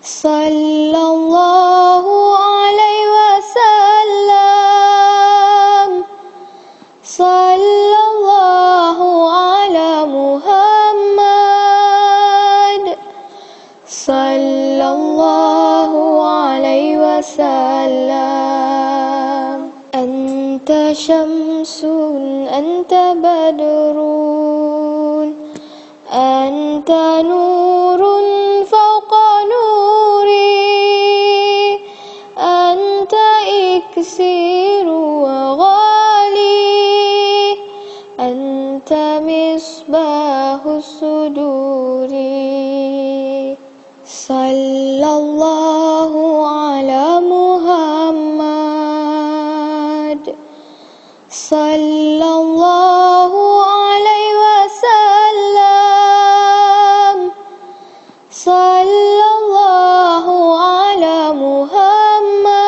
sallallahu alaihi wasallam, sallallahu ala Muhammad, sallallahu alaihi wasallam. Anta syamsun, anta badrun, anta nurun fawqa nuri, anta iksiru wa ghali, anta misbahus suduri. Sallallahu ala Muhammad, sallallahu alaihi wasallam, sallallahu ala Muhammad,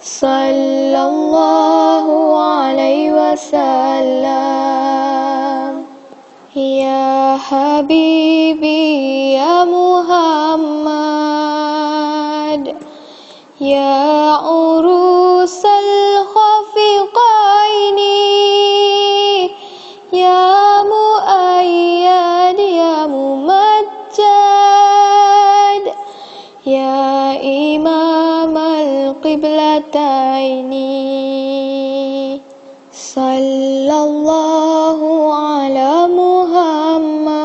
sallallahu alaihi wasallam. Ya Habibi ya Muhammad, ya urusal khafiqaini, ya muayyad ya mumajjad, ya imam al-qiblataini. Sallallahu ala Muhammad,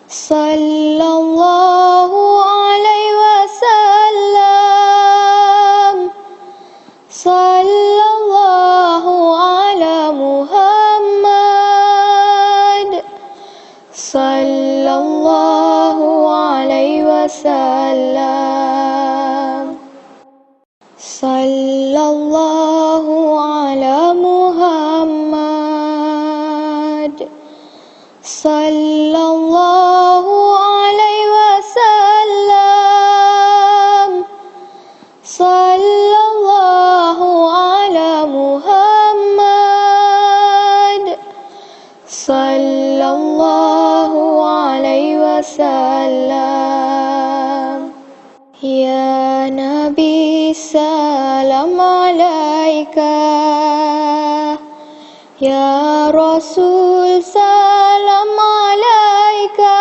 sallallahu alaihi wasallam, sallallahu ala Muhammad, sallallahu alaihi wasallam. Sallallahu ala Muhammad, sallallahu alaihi wasallam, sallallahu ala Muhammad, sallallahu alaihi wasallam. Ya Nabi salam alaika, ya Rasul salam alaika,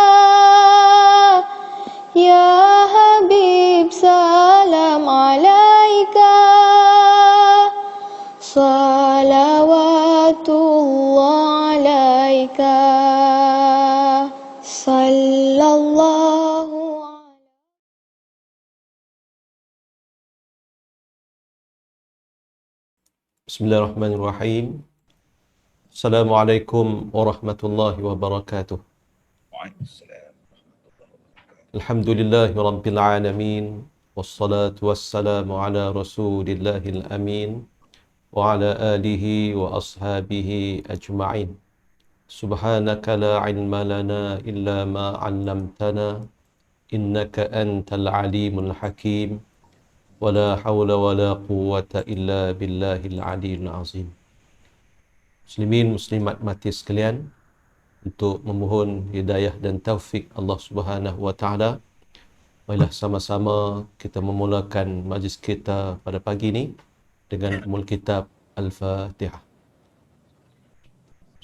ya Habib salam alaika, salawatullah alaika, sallallahu. Bismillahirrahmanirrahim. Assalamualaikum warahmatullahi wabarakatuh. Waalaikumsalam. Alhamdulillahi rabbil alamin. Wassalatu wassalamu ala rasulillahil amin. Wa ala alihi wa ashabihi ajma'in. Subhanaka la ilma lana illa ma 'allamtana. Innaka antal alimul hakim. Wala hawla wala quwwata illa billahil aliyyil azim. Muslimin muslimat mati sekalian, untuk memohon hidayah dan taufik Allah Subhanahu wa taala, marilah sama-sama kita memulakan majlis kita pada pagi ini dengan ummul kitab Al-Fatihah.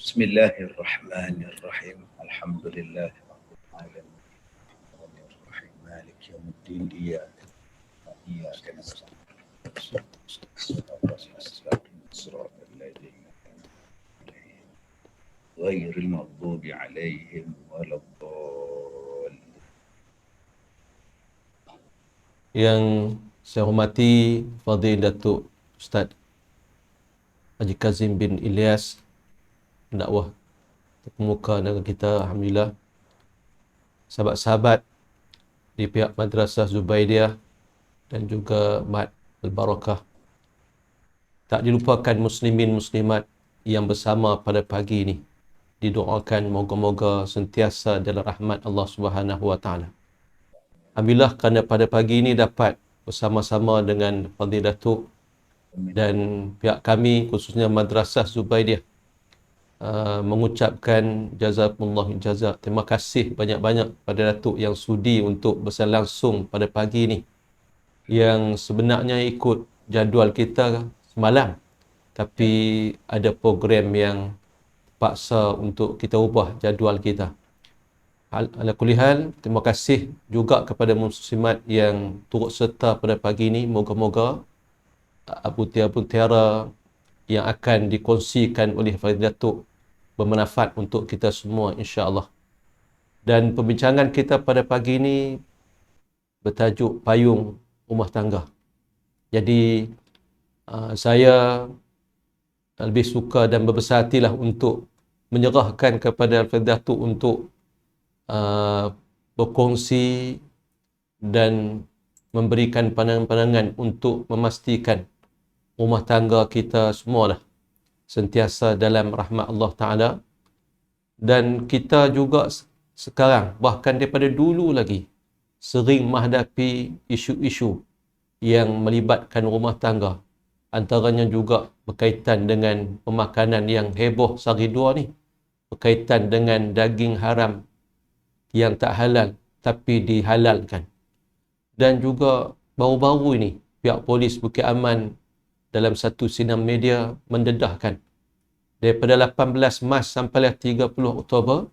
Bismillahirrahmanirrahim. Alhamdulillah rabbil alamin. Arrahmanirrahim. Maliki yaumiddin. إياك نستعين صراط الذين غير المغضوب عليهم ولا الضالين. Yang saya hormati Fadilatul Ustaz Haji Kazim bin Ilyas, pendakwah terkemuka dengan kita, alhamdulillah. Sahabat-sahabat di pihak Madrasah Zubaidiyah dan juga Mat Al-Barakah. Tak dilupakan muslimin muslimat yang bersama pada pagi ini. Didoakan moga-moga sentiasa dalam rahmat Allah Subhanahu wa taala. Alhamdulillah kerana pada pagi ini dapat bersama-sama dengan Fadilatul dan pihak kami, khususnya Madrasah Zubaidiyah, mengucapkan jazakumullah jazak. Terima kasih banyak-banyak pada Datuk yang sudi untuk bersiaran langsung pada pagi ni, yang sebenarnya ikut jadual kita semalam, tapi ada program yang paksa untuk kita ubah jadual kita. Ala kulli hal, terima kasih juga kepada muslimat yang turut serta pada pagi ini. Moga-moga mutiara yang akan dikongsikan oleh Fadil Datuk bermanfaat untuk kita semua, insya-Allah. Dan perbincangan kita pada pagi ini bertajuk payung rumah tangga. Jadi saya lebih suka dan berbesar hatilah untuk menyerahkan kepada Fadil Datuk untuk berkongsi dan memberikan pandangan-pandangan untuk memastikan rumah tangga kita semualah sentiasa dalam rahmat Allah Ta'ala. Dan kita juga sekarang, bahkan daripada dulu lagi, sering menghadapi isu-isu yang melibatkan rumah tangga. Antaranya juga berkaitan dengan pemakanan yang heboh sehari dua ni, berkaitan dengan daging haram yang tak halal tapi dihalalkan. Dan juga baru-baru ini pihak polis Bukit Aman dalam satu sinam media mendedahkan daripada 18 Mac sampai 30 Oktober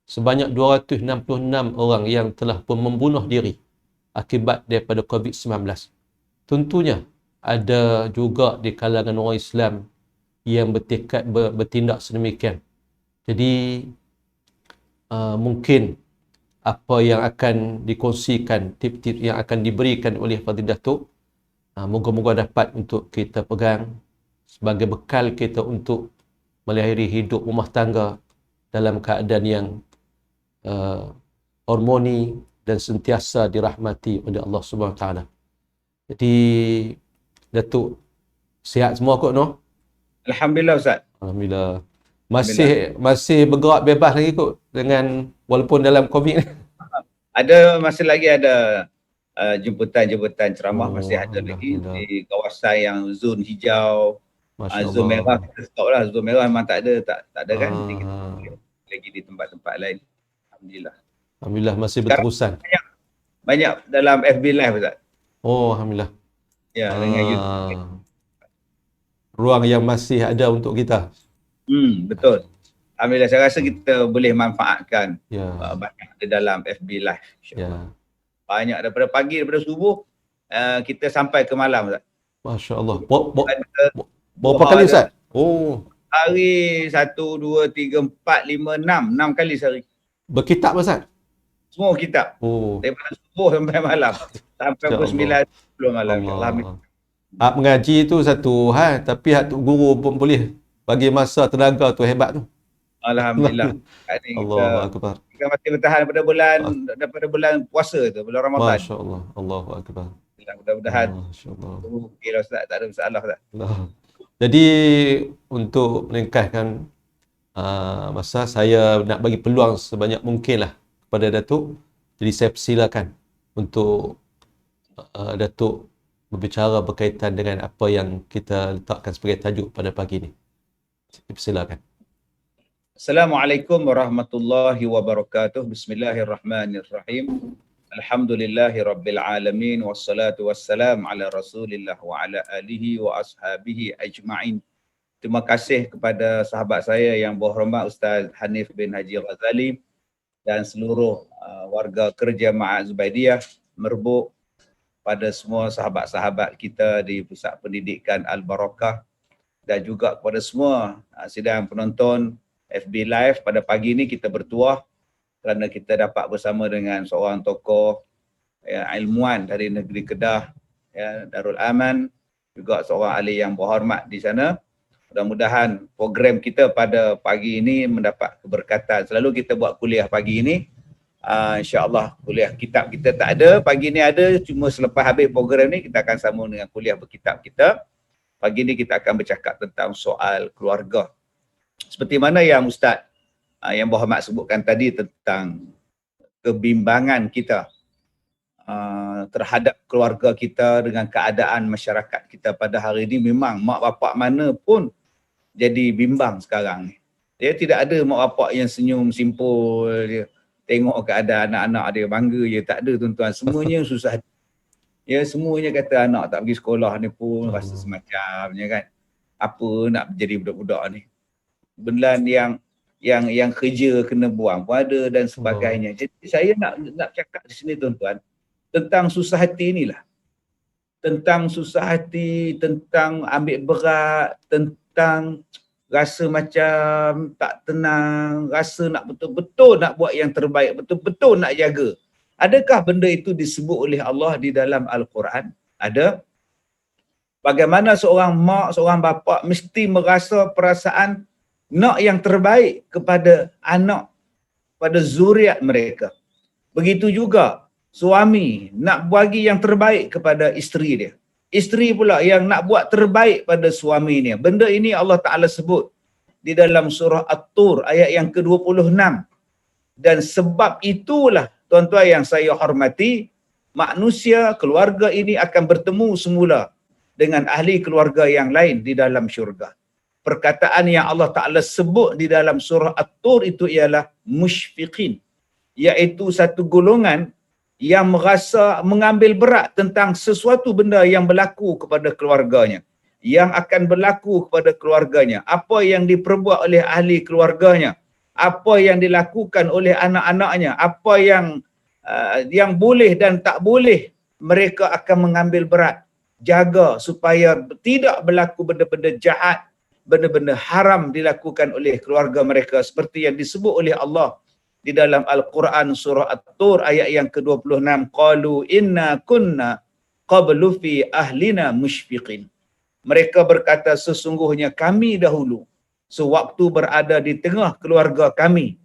sebanyak 266 orang yang telah pun membunuh diri akibat daripada COVID-19. Tentunya ada juga di kalangan orang Islam yang bertekad bertindak sedemikian. Jadi mungkin apa yang akan dikongsikan, tip-tip yang akan diberikan oleh Fadil Datuk, moga-moga dapat untuk kita pegang sebagai bekal kita untuk melahiri hidup rumah tangga dalam keadaan yang harmoni dan sentiasa dirahmati oleh Allah Subhanahu Wa Taala. Jadi Datuk sihat semua kot, no? Alhamdulillah Ustaz. Alhamdulillah. Masih bergerak bebas lagi kot dengan walaupun dalam COVID ni. Masih lagi ada jemputan-jemputan ceramah masih ada lagi di kawasan yang zon hijau. Zon merah kita stop lah. Zon merah memang tak ada kan. Jadi kita lagi di tempat-tempat lain. Alhamdulillah. Alhamdulillah masih Sekarang berterusan. Banyak dalam FB Live Ustaz. Oh, alhamdulillah. Ya, dengan YouTube. Ruang yang masih ada untuk kita. Betul. Alhamdulillah, saya rasa kita boleh manfaatkan banyak di dalam FB Live. Ya. Banyak daripada pagi, daripada subuh kita sampai ke malam Ustaz. Masya-Allah. Berapa kali Ustaz? Oh. Hari 1, 2, 3, 4, 5, 6 kali sehari. Berkitab Ustaz? Semua kitab. Oh. Daripada subuh sampai malam. Sampai pukul 9 10 malam. Alhamdulillah. Hak mengaji tu satu hal, tapi hak guru pun boleh bagi masa tenaga tu hebat tu. Alhamdulillah. Allahu akbar. Kita masih bertahan daripada bulan puasa tu, bulan Ramadan. Masya-Allah. Allahu akbar. Mudah-mudahan. Masya-Allah. Okeylah Ustaz, tak ada masalah Ustaz. Jadi untuk meningkatkan masa, saya nak bagi peluang sebanyak mungkin lah kepada Datuk. Jadi saya persilakan untuk Datuk berbicara berkaitan dengan apa yang kita letakkan sebagai tajuk pada pagi ini. Persilakan. Assalamualaikum warahmatullahi wabarakatuh. Bismillahirrahmanirrahim. Alhamdulillahi rabbil alamin wassalatu wassalam ala Rasulillah wa ala alihi wa ashabihi ajma'in. Terima kasih kepada sahabat saya yang berhormat Ustaz Hanif bin Haji Ghazali dan seluruh warga kerja Ma'had Zubaidiyah Merbuk, pada semua sahabat-sahabat kita di Pusat Pendidikan Al-Barakah, dan juga kepada semua sidang penonton FB Live. Pada pagi ini kita bertuah kerana kita dapat bersama dengan seorang tokoh ilmuwan dari negeri Kedah, Darul Aman, juga seorang ahli yang berhormat di sana. Mudah-mudahan program kita pada pagi ini mendapat keberkatan. Selalu kita buat kuliah pagi ini, insya-Allah kuliah kitab kita tak ada, pagi ni ada, cuma selepas habis program ni kita akan sambung dengan kuliah berkitab kita. Pagi ni kita akan bercakap tentang soal keluarga. Seperti mana yang Ustaz yang berhormat sebutkan tadi tentang kebimbangan kita terhadap keluarga kita dengan keadaan masyarakat kita pada hari ini, memang mak bapak mana pun jadi bimbang sekarang ni. Tidak ada mak bapak yang senyum simpul dia. Tengok keadaan anak-anak dia bangga je, tak ada tuan-tuan. Semuanya susah hati. Semuanya kata anak tak pergi sekolah ni pun rasa semacamnya kan. Apa nak jadi budak-budak ni. Benda yang kerja kena buang pun ada dan sebagainya. Jadi saya nak cakap di sini tuan-tuan tentang susah hati inilah. Tentang susah hati, tentang ambil berat, tentang rasa macam tak tenang, rasa nak betul-betul nak buat yang terbaik, betul-betul nak jaga. Adakah benda itu disebut oleh Allah di dalam Al-Quran? Ada. Bagaimana seorang mak, seorang bapa mesti merasa perasaan nak yang terbaik kepada anak, pada zuriat mereka. Begitu juga suami nak bagi yang terbaik kepada isteri dia. Isteri pula yang nak buat terbaik pada suaminya. Benda ini Allah Ta'ala sebut di dalam surah At-Tur ayat yang ke-26. Dan sebab itulah tuan-tuan yang saya hormati, manusia, keluarga ini akan bertemu semula dengan ahli keluarga yang lain di dalam syurga. Perkataan yang Allah Ta'ala sebut di dalam surah At-Tur itu ialah musyfiqin, iaitu satu golongan yang merasa mengambil berat tentang sesuatu benda yang berlaku kepada keluarganya, yang akan berlaku kepada keluarganya, apa yang diperbuat oleh ahli keluarganya, apa yang dilakukan oleh anak-anaknya, apa yang boleh dan tak boleh. Mereka akan mengambil berat, jaga supaya tidak berlaku benda-benda jahat, benda-benda haram dilakukan oleh keluarga mereka, seperti yang disebut oleh Allah di dalam Al-Quran surah At-Tur ayat yang ke-26. Qalu inna kunna qablu fi ahlina musyfiqin. Mereka berkata, sesungguhnya kami dahulu sewaktu berada di tengah keluarga kami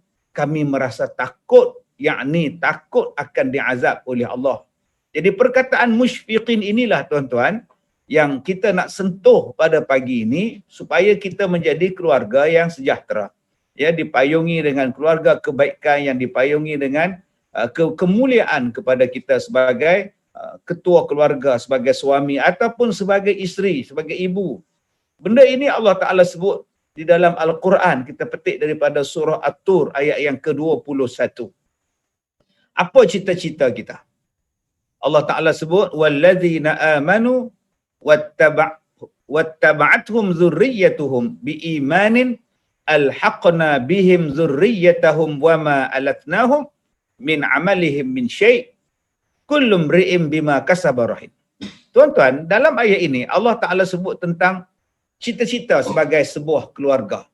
merasa takut, yakni takut akan diazab oleh Allah. Jadi perkataan musyfiqin inilah tuan-tuan yang kita nak sentuh pada pagi ini supaya kita menjadi keluarga yang sejahtera. Dipayungi dengan keluarga kebaikan, yang dipayungi dengan kemuliaan kepada kita sebagai ketua keluarga, sebagai suami ataupun sebagai isteri, sebagai ibu. Benda ini Allah Ta'ala sebut di dalam Al-Quran. Kita petik daripada surah At-Tur ayat yang ke-21. Apa cita-cita kita? Allah Ta'ala sebut wallazina amanu wattaba'athum dzurriyyatuhum biimanin alhaqna bihim dzurriyyatahum wama alatnahum min amalihim min syai' kullu mri'in bima kasaba rahin. Tuan-tuan, dalam ayat ini Allah Ta'ala sebut tentang cita-cita sebagai sebuah keluarga,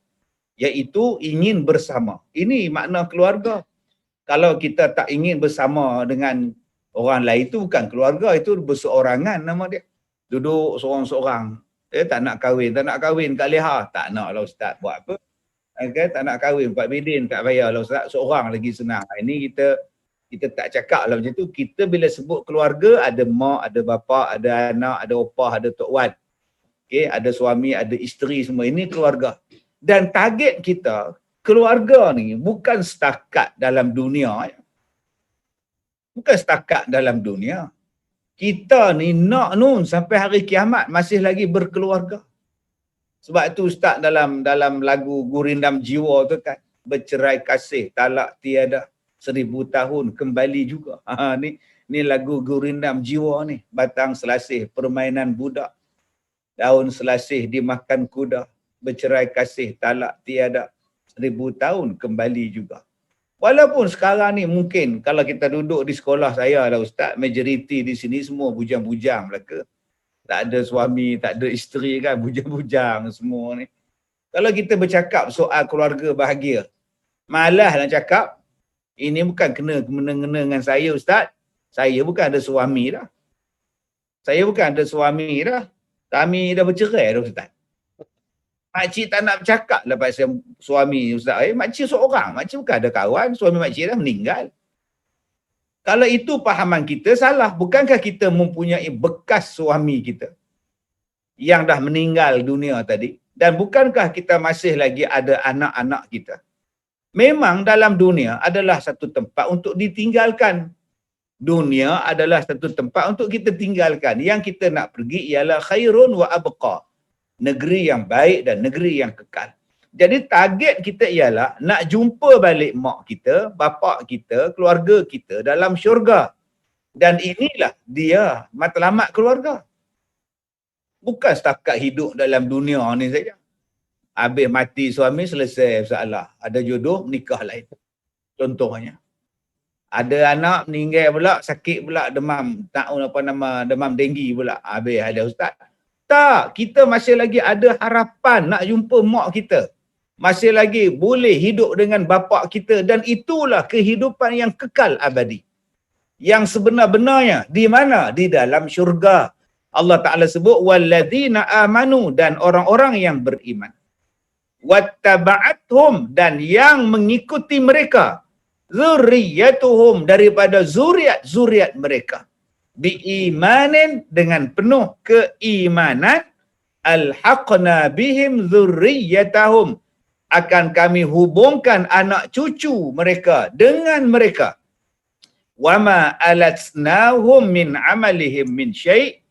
iaitu ingin bersama. Ini makna keluarga. Kalau kita tak ingin bersama dengan orang lain, itu bukan keluarga, itu berseorangan nama dia. Duduk seorang-seorang. Tak nak kahwin kat Leha. Tak nak lah Ustaz, buat apa? Tak nak kahwin 4 bidin, tak payahlah Ustaz, seorang lagi senang. Ini kita tak cakap lah macam tu. Kita bila sebut keluarga, ada mak, ada bapa, ada anak, ada opah, ada tok wan. Ada suami, ada isteri, semua. Ini keluarga. Dan target kita, keluarga ni bukan setakat dalam dunia. Bukan setakat dalam dunia. Kita ni nak nun sampai hari kiamat masih lagi berkeluarga. Sebab itu Ustaz dalam lagu Gurindam Jiwa tu kan, bercerai kasih, talak tiada, 1000 tahun kembali juga. Ni lagu Gurindam Jiwa ni. Batang selasih permainan budak, daun selasih dimakan kuda, bercerai kasih, talak tiada, 1000 tahun kembali juga. Walaupun sekarang ni mungkin kalau kita duduk di sekolah saya lah Ustaz, majoriti di sini semua bujang-bujang belaka. Tak ada suami, tak ada isteri kan, bujang-bujang semua ni. Kalau kita bercakap soal keluarga bahagia, malah nak cakap, ini bukan kena-mengena dengan saya Ustaz. Saya bukan ada suami dah. Kami dah bercerai dah Ustaz. Makcik tak nak bercakap lah pasal suami Ustaz. Makcik seorang. Makcik bukan ada kawan. Suami makcik dah meninggal. Kalau itu pahaman kita salah. Bukankah kita mempunyai bekas suami kita yang dah meninggal dunia tadi? Dan bukankah kita masih lagi ada anak-anak kita? Memang dalam dunia adalah satu tempat untuk ditinggalkan. Dunia adalah satu tempat untuk kita tinggalkan. Yang kita nak pergi ialah khairun wa abqa. Negeri yang baik dan negeri yang kekal. Jadi target kita ialah nak jumpa balik mak kita, bapak kita, keluarga kita dalam syurga. Dan inilah dia matlamat keluarga. Bukan setakat hidup dalam dunia ni saja. Habis mati suami, selesai masalah. Ada jodoh, nikah lain. Contohnya. Ada anak meninggal pula, sakit pula, demam, demam denggi pula. Habis ada ustaz. Tak, kita masih lagi ada harapan nak jumpa mak kita. Masih lagi boleh hidup dengan bapa kita, dan itulah kehidupan yang kekal abadi. Yang sebenar-benarnya di mana? Di dalam syurga. Allah Ta'ala sebut walladzina amanu, dan orang-orang yang beriman. Wattaba'athum, dan yang mengikuti mereka. Zurriyatuhum, daripada zuriat mereka. Biimanin, dengan penuh keimanan. Alhaqna bihim zurriyatahum, akan kami hubungkan anak cucu mereka dengan mereka. Wama alatsnahum min amalihim min syai',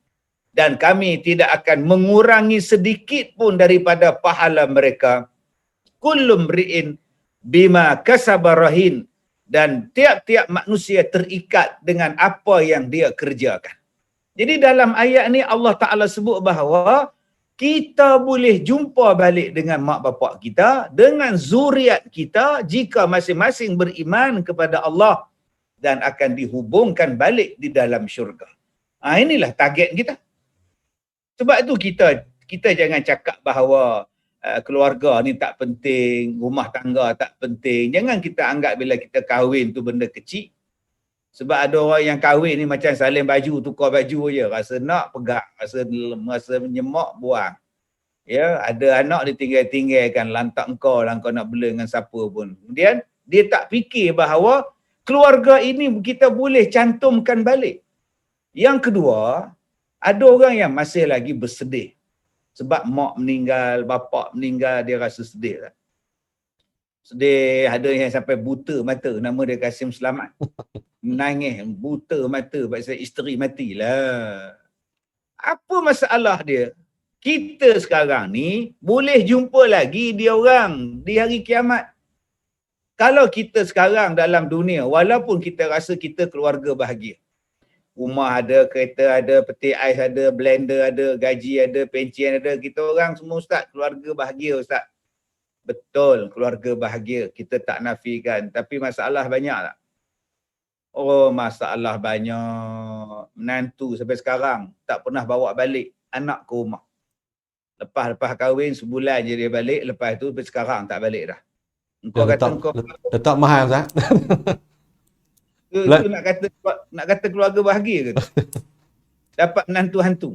dan kami tidak akan mengurangi sedikit pun daripada pahala mereka. Kullu mri'in bima kasaba rahin, dan tiap-tiap manusia terikat dengan apa yang dia kerjakan. Jadi dalam ayat ni Allah Ta'ala sebut bahawa kita boleh jumpa balik dengan mak bapak kita, dengan zuriat kita, jika masing-masing beriman kepada Allah, dan akan dihubungkan balik di dalam syurga. Inilah target kita. Sebab itu kita jangan cakap bahawa keluarga ni tak penting, rumah tangga tak penting. Jangan kita anggap bila kita kahwin tu benda kecil. Sebab ada orang yang kahwin ni macam salin baju, tukar baju je. Rasa nak pegang, rasa menyemak, buang. Ya, ada anak ditinggal-tinggalkan, lantak engkau lah, engkau nak bela dengan siapa pun. Kemudian dia tak fikir bahawa keluarga ini kita boleh cantumkan balik. Yang kedua, ada orang yang masih lagi bersedih. Sebab mak meninggal, bapak meninggal, dia rasa sedih lah. Sedih, ada yang sampai buta mata, nama dia Kasim Selamat. Menangis, buta mata, pasal isteri matilah. Apa masalah dia? Kita sekarang ni boleh jumpa lagi dia orang di hari kiamat. Kalau kita sekarang dalam dunia, walaupun kita rasa kita keluarga bahagia. Rumah ada, kereta ada, peti ais ada, blender ada, gaji ada, pencen ada. Kita orang semua ustaz, keluarga bahagia ustaz. Betul, keluarga bahagia. Kita tak nafikan. Tapi masalah banyak tak? Oh, masalah banyak. Menantu sampai sekarang tak pernah bawa balik anak ke rumah. Lepas kahwin sebulan je dia balik. Lepas tu sampai sekarang tak balik dah. Engkau kata engkau letak mahal Ustaz. Itu nak kata keluarga bahagia ke tu? Dapat menantu hantu.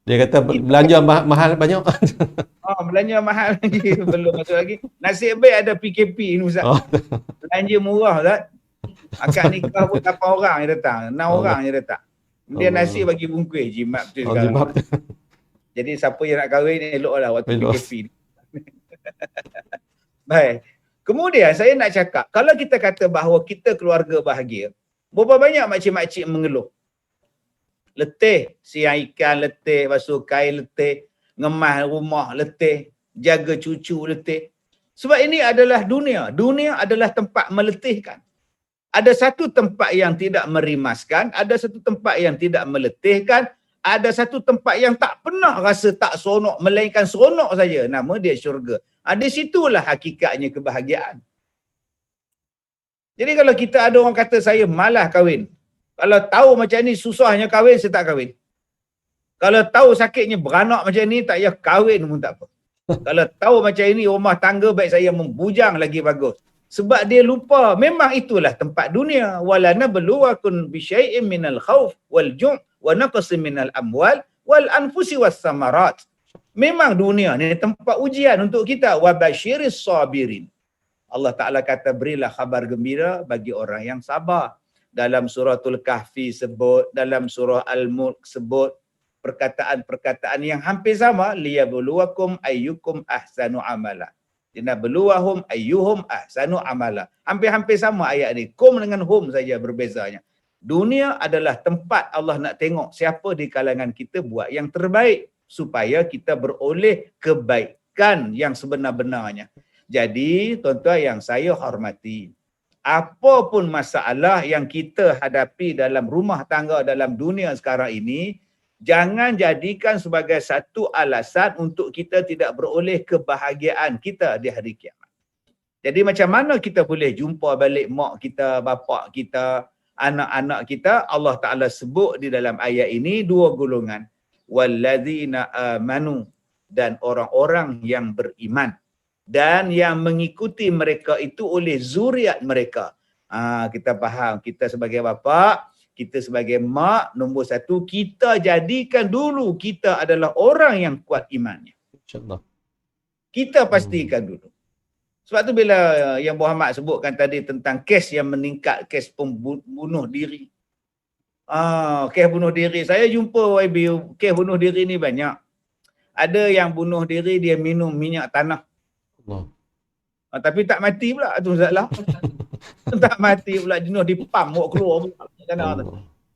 Dia kata belanja mahal banyak. Belanja mahal lagi. Belum masuk lagi. Nasib baik ada PKP ni Ustaz. Belanja murah Ustaz. Akad nikah pun 8 orang je datang. 6 orang je datang. Dia nasi bagi bungkus. Jimat betul sekarang. Jadi siapa yang nak kahwin eloklah waktu PKP ni. Baik. Kemudian saya nak cakap, kalau kita kata bahawa kita keluarga bahagia, berapa banyak makcik-makcik mengeluh? Letih, siang ikan letih, basuh kain letih, ngemas rumah letih, jaga cucu letih. Sebab ini adalah dunia. Dunia adalah tempat meletihkan. Ada satu tempat yang tidak merimaskan, ada satu tempat yang tidak meletihkan, ada satu tempat yang tak pernah rasa tak seronok, melainkan seronok saja. Nama dia syurga. Di situlah hakikatnya kebahagiaan. Jadi kalau kita ada orang kata saya malas kahwin. Kalau tahu macam ni susahnya kahwin, saya tak kahwin. Kalau tahu sakitnya beranak macam ni, tak payah kahwin pun tak apa. Kalau tahu macam ini rumah tangga, baik saya membujang lagi bagus. Sebab dia lupa, memang itulah tempat dunia. Wala nabluwakum bisyai'in minal khauf wal ju' wa naqsin minal amwal wal anfusi was samarat. Memang dunia ni tempat ujian untuk kita. Wa basyiris sabirin. Allah Ta'ala kata berilah khabar gembira bagi orang yang sabar. Dalam suratul Kahfi sebut, dalam surah Al-Mulk sebut perkataan-perkataan yang hampir sama. Liyabluwakum ayyukum ahsanu amala. Linabluwahum ayyuhum ahsanu amala. Hampir-hampir sama ayat ni. Kum dengan hum saja berbezanya. Dunia adalah tempat Allah nak tengok siapa di kalangan kita buat yang terbaik supaya kita beroleh dapatkan yang sebenar-benarnya. Jadi tuan-tuan yang saya hormati, apapun masalah yang kita hadapi dalam rumah tangga dalam dunia sekarang ini, jangan jadikan sebagai satu alasan untuk kita tidak beroleh kebahagiaan kita di hari kiamat. Jadi macam mana kita boleh jumpa balik mak kita, bapa kita, anak-anak kita? Allah Ta'ala sebut di dalam ayat ini dua golongan. Walladzina amanu, dan orang-orang yang beriman. Dan yang mengikuti mereka itu oleh zuriat mereka. Kita faham, kita sebagai bapa, kita sebagai mak, nombor satu, kita jadikan dulu kita adalah orang yang kuat imannya. InsyaAllah. Kita pastikan dulu. Sebab tu bila yang Muhammad sebutkan tadi tentang kes yang meningkat, kes pembunuh diri. Kes bunuh diri. Saya jumpa YB, kes bunuh diri ni banyak. Ada yang bunuh diri dia minum minyak tanah. Allah. Tapi tak mati pula tu masalah. Tak mati pula, jenuh dipam bawa keluar pula.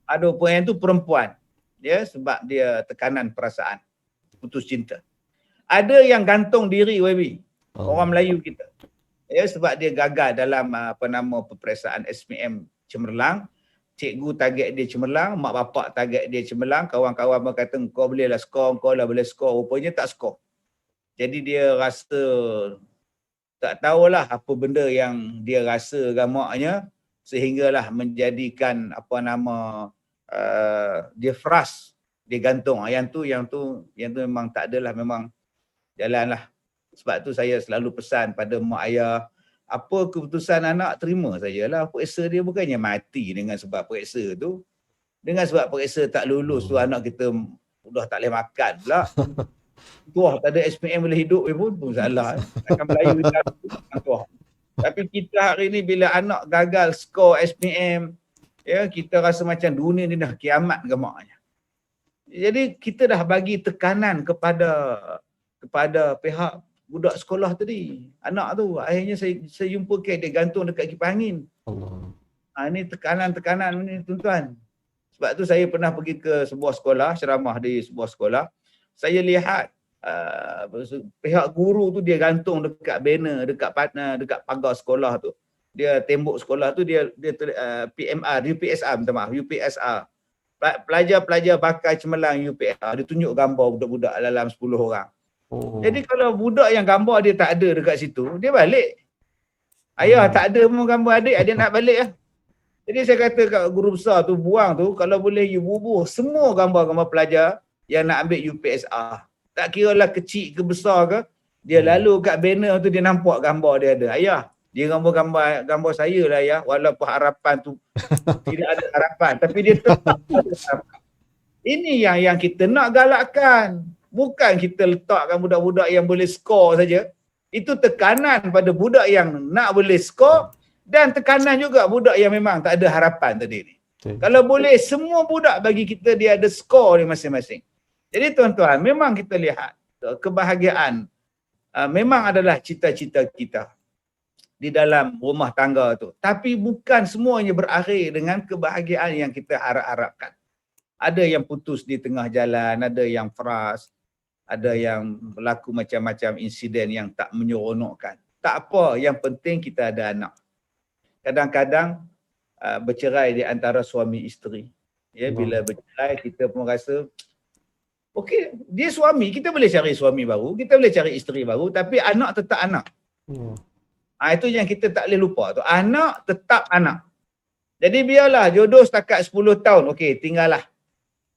Ada pun yang tu perempuan. Ya, sebab dia tekanan perasaan, putus cinta. Ada yang gantung diri YB. Orang Melayu kita. Ya, sebab dia gagal dalam peperiksaan SPM cemerlang. Cikgu target dia cemerlang, mak bapak target dia cemerlang, kawan-kawan berkata kau bolehlah skor, kau lah boleh skor, rupanya tak skor. Jadi dia rasa tak tahulah apa benda yang dia rasa gamaknya sehinggalah menjadikan dia frust, dia gantung. Yang tu memang tak adalah, memang jalanlah. Sebab tu saya selalu pesan pada mak ayah, apa keputusan anak terima sajalah. Periksa dia bukannya mati dengan sebab periksa tu. Dengan sebab periksa tak lulus tu anak kita dah tak boleh makan pula. Tuah tak ada SPM boleh hidup pun salah. Akan Melayu tuah. Tapi kita hari ni bila anak gagal skor SPM, ya, kita rasa macam dunia ni dah kiamat gamaknya. Jadi kita dah bagi tekanan kepada pihak budak sekolah tadi, anak tu. Akhirnya saya jumpa kes dia gantung dekat kipas angin. Allah. Ini tekanan-tekanan ni tuan-tuan. Sebab tu saya pernah pergi ke sebuah sekolah, ceramah di sebuah sekolah. Saya lihat pihak guru tu dia gantung dekat banner, dekat pagar sekolah tu. Dia tembok sekolah tu dia PMR, UPSR, minta maaf, UPSR. Pelajar-pelajar bakal cemerlang UPSR, dia tunjuk gambar budak-budak dalam 10 orang. Jadi kalau budak yang gambar dia tak ada dekat situ, dia balik. Ayah tak ada pun gambar adik, dia nak balik lah. Jadi saya kata kat guru besar tu, buang tu, kalau boleh you bubuh semua gambar-gambar pelajar yang nak ambil UPSR. Tak kira lah kecil ke besar ke, dia lalu kat banner tu dia nampak gambar dia ada. Ayah, dia gambar saya lah ayah, walaupun harapan tu tidak ada harapan, tapi dia tetap ada harapan. Ini yang kita nak galakkan. Bukan kita letakkan budak-budak yang boleh skor saja. Itu tekanan pada budak yang nak boleh skor dan tekanan juga budak yang memang tak ada harapan tadi ni. Kalau boleh semua budak bagi kita dia ada skor dia masing-masing. Jadi tuan-tuan, memang kita lihat kebahagiaan memang adalah cita-cita kita di dalam rumah tangga tu. Tapi bukan semuanya berakhir dengan kebahagiaan yang kita harap-harapkan. Ada yang putus di tengah jalan, ada yang frust, ada yang berlaku macam-macam insiden yang tak menyeronokkan. Tak apa, yang penting kita ada anak. Kadang-kadang bercerai di antara suami isteri. Ya, bila bercerai kita pun rasa okey, dia suami, kita boleh cari suami baru, kita boleh cari isteri baru, tapi anak tetap anak. Itu yang kita tak boleh lupa tu. Anak tetap anak. Jadi biarlah jodoh setakat 10 tahun, okey, tinggallah.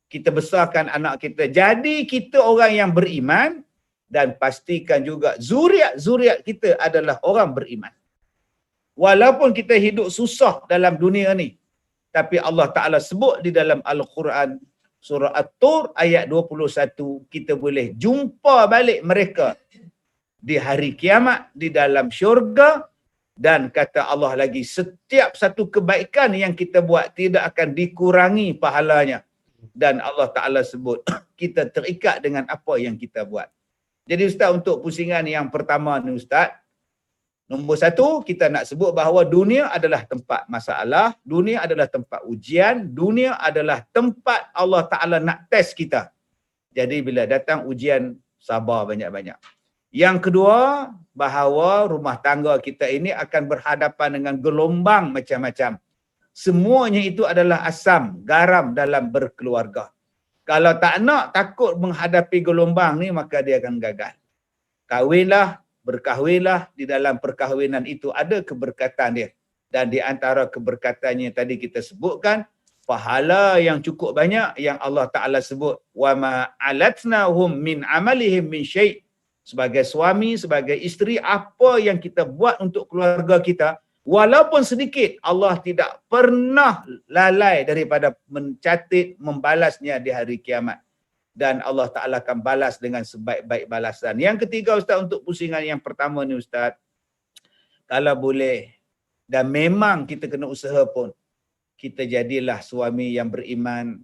Kita besarkan anak kita. Jadi kita orang yang beriman dan pastikan juga zuriat kita adalah orang beriman. Walaupun kita hidup susah dalam dunia ni, tapi Allah Ta'ala sebut di dalam Al-Quran surah At-Tur ayat 21, kita boleh jumpa balik mereka di hari kiamat di dalam syurga. Dan kata Allah lagi, setiap satu kebaikan yang kita buat tidak akan dikurangi pahalanya. Dan Allah Ta'ala sebut, kita terikat dengan apa yang kita buat. Jadi Ustaz, untuk pusingan yang pertama ni Ustaz, nombor satu, kita nak sebut bahawa dunia adalah tempat masalah, dunia adalah tempat ujian, dunia adalah tempat Allah Ta'ala nak test kita. Jadi bila datang ujian, sabar banyak-banyak. Yang kedua, bahawa rumah tangga kita ini akan berhadapan dengan gelombang macam-macam. Semuanya itu adalah asam, garam dalam berkeluarga. Kalau tak nak, takut menghadapi gelombang ni, maka dia akan gagal. Kahwinlah, berkahwinlah, di dalam perkahwinan itu ada keberkatan dia. Dan di antara keberkatannya tadi kita sebutkan, pahala yang cukup banyak yang Allah Ta'ala sebut, وَمَا عَلَتْنَاهُمْ مِنْ عَمَلِهِمْ مِنْ شَيْءٍ. Sebagai suami, sebagai isteri, apa yang kita buat untuk keluarga kita, walaupun sedikit, Allah tidak pernah lalai daripada mencatat, membalasnya di hari kiamat. Dan Allah Ta'ala akan balas dengan sebaik-baik balasan. Yang ketiga, Ustaz, untuk pusingan yang pertama ni, Ustaz, kalau boleh, dan memang kita kena usaha pun, kita jadilah suami yang beriman,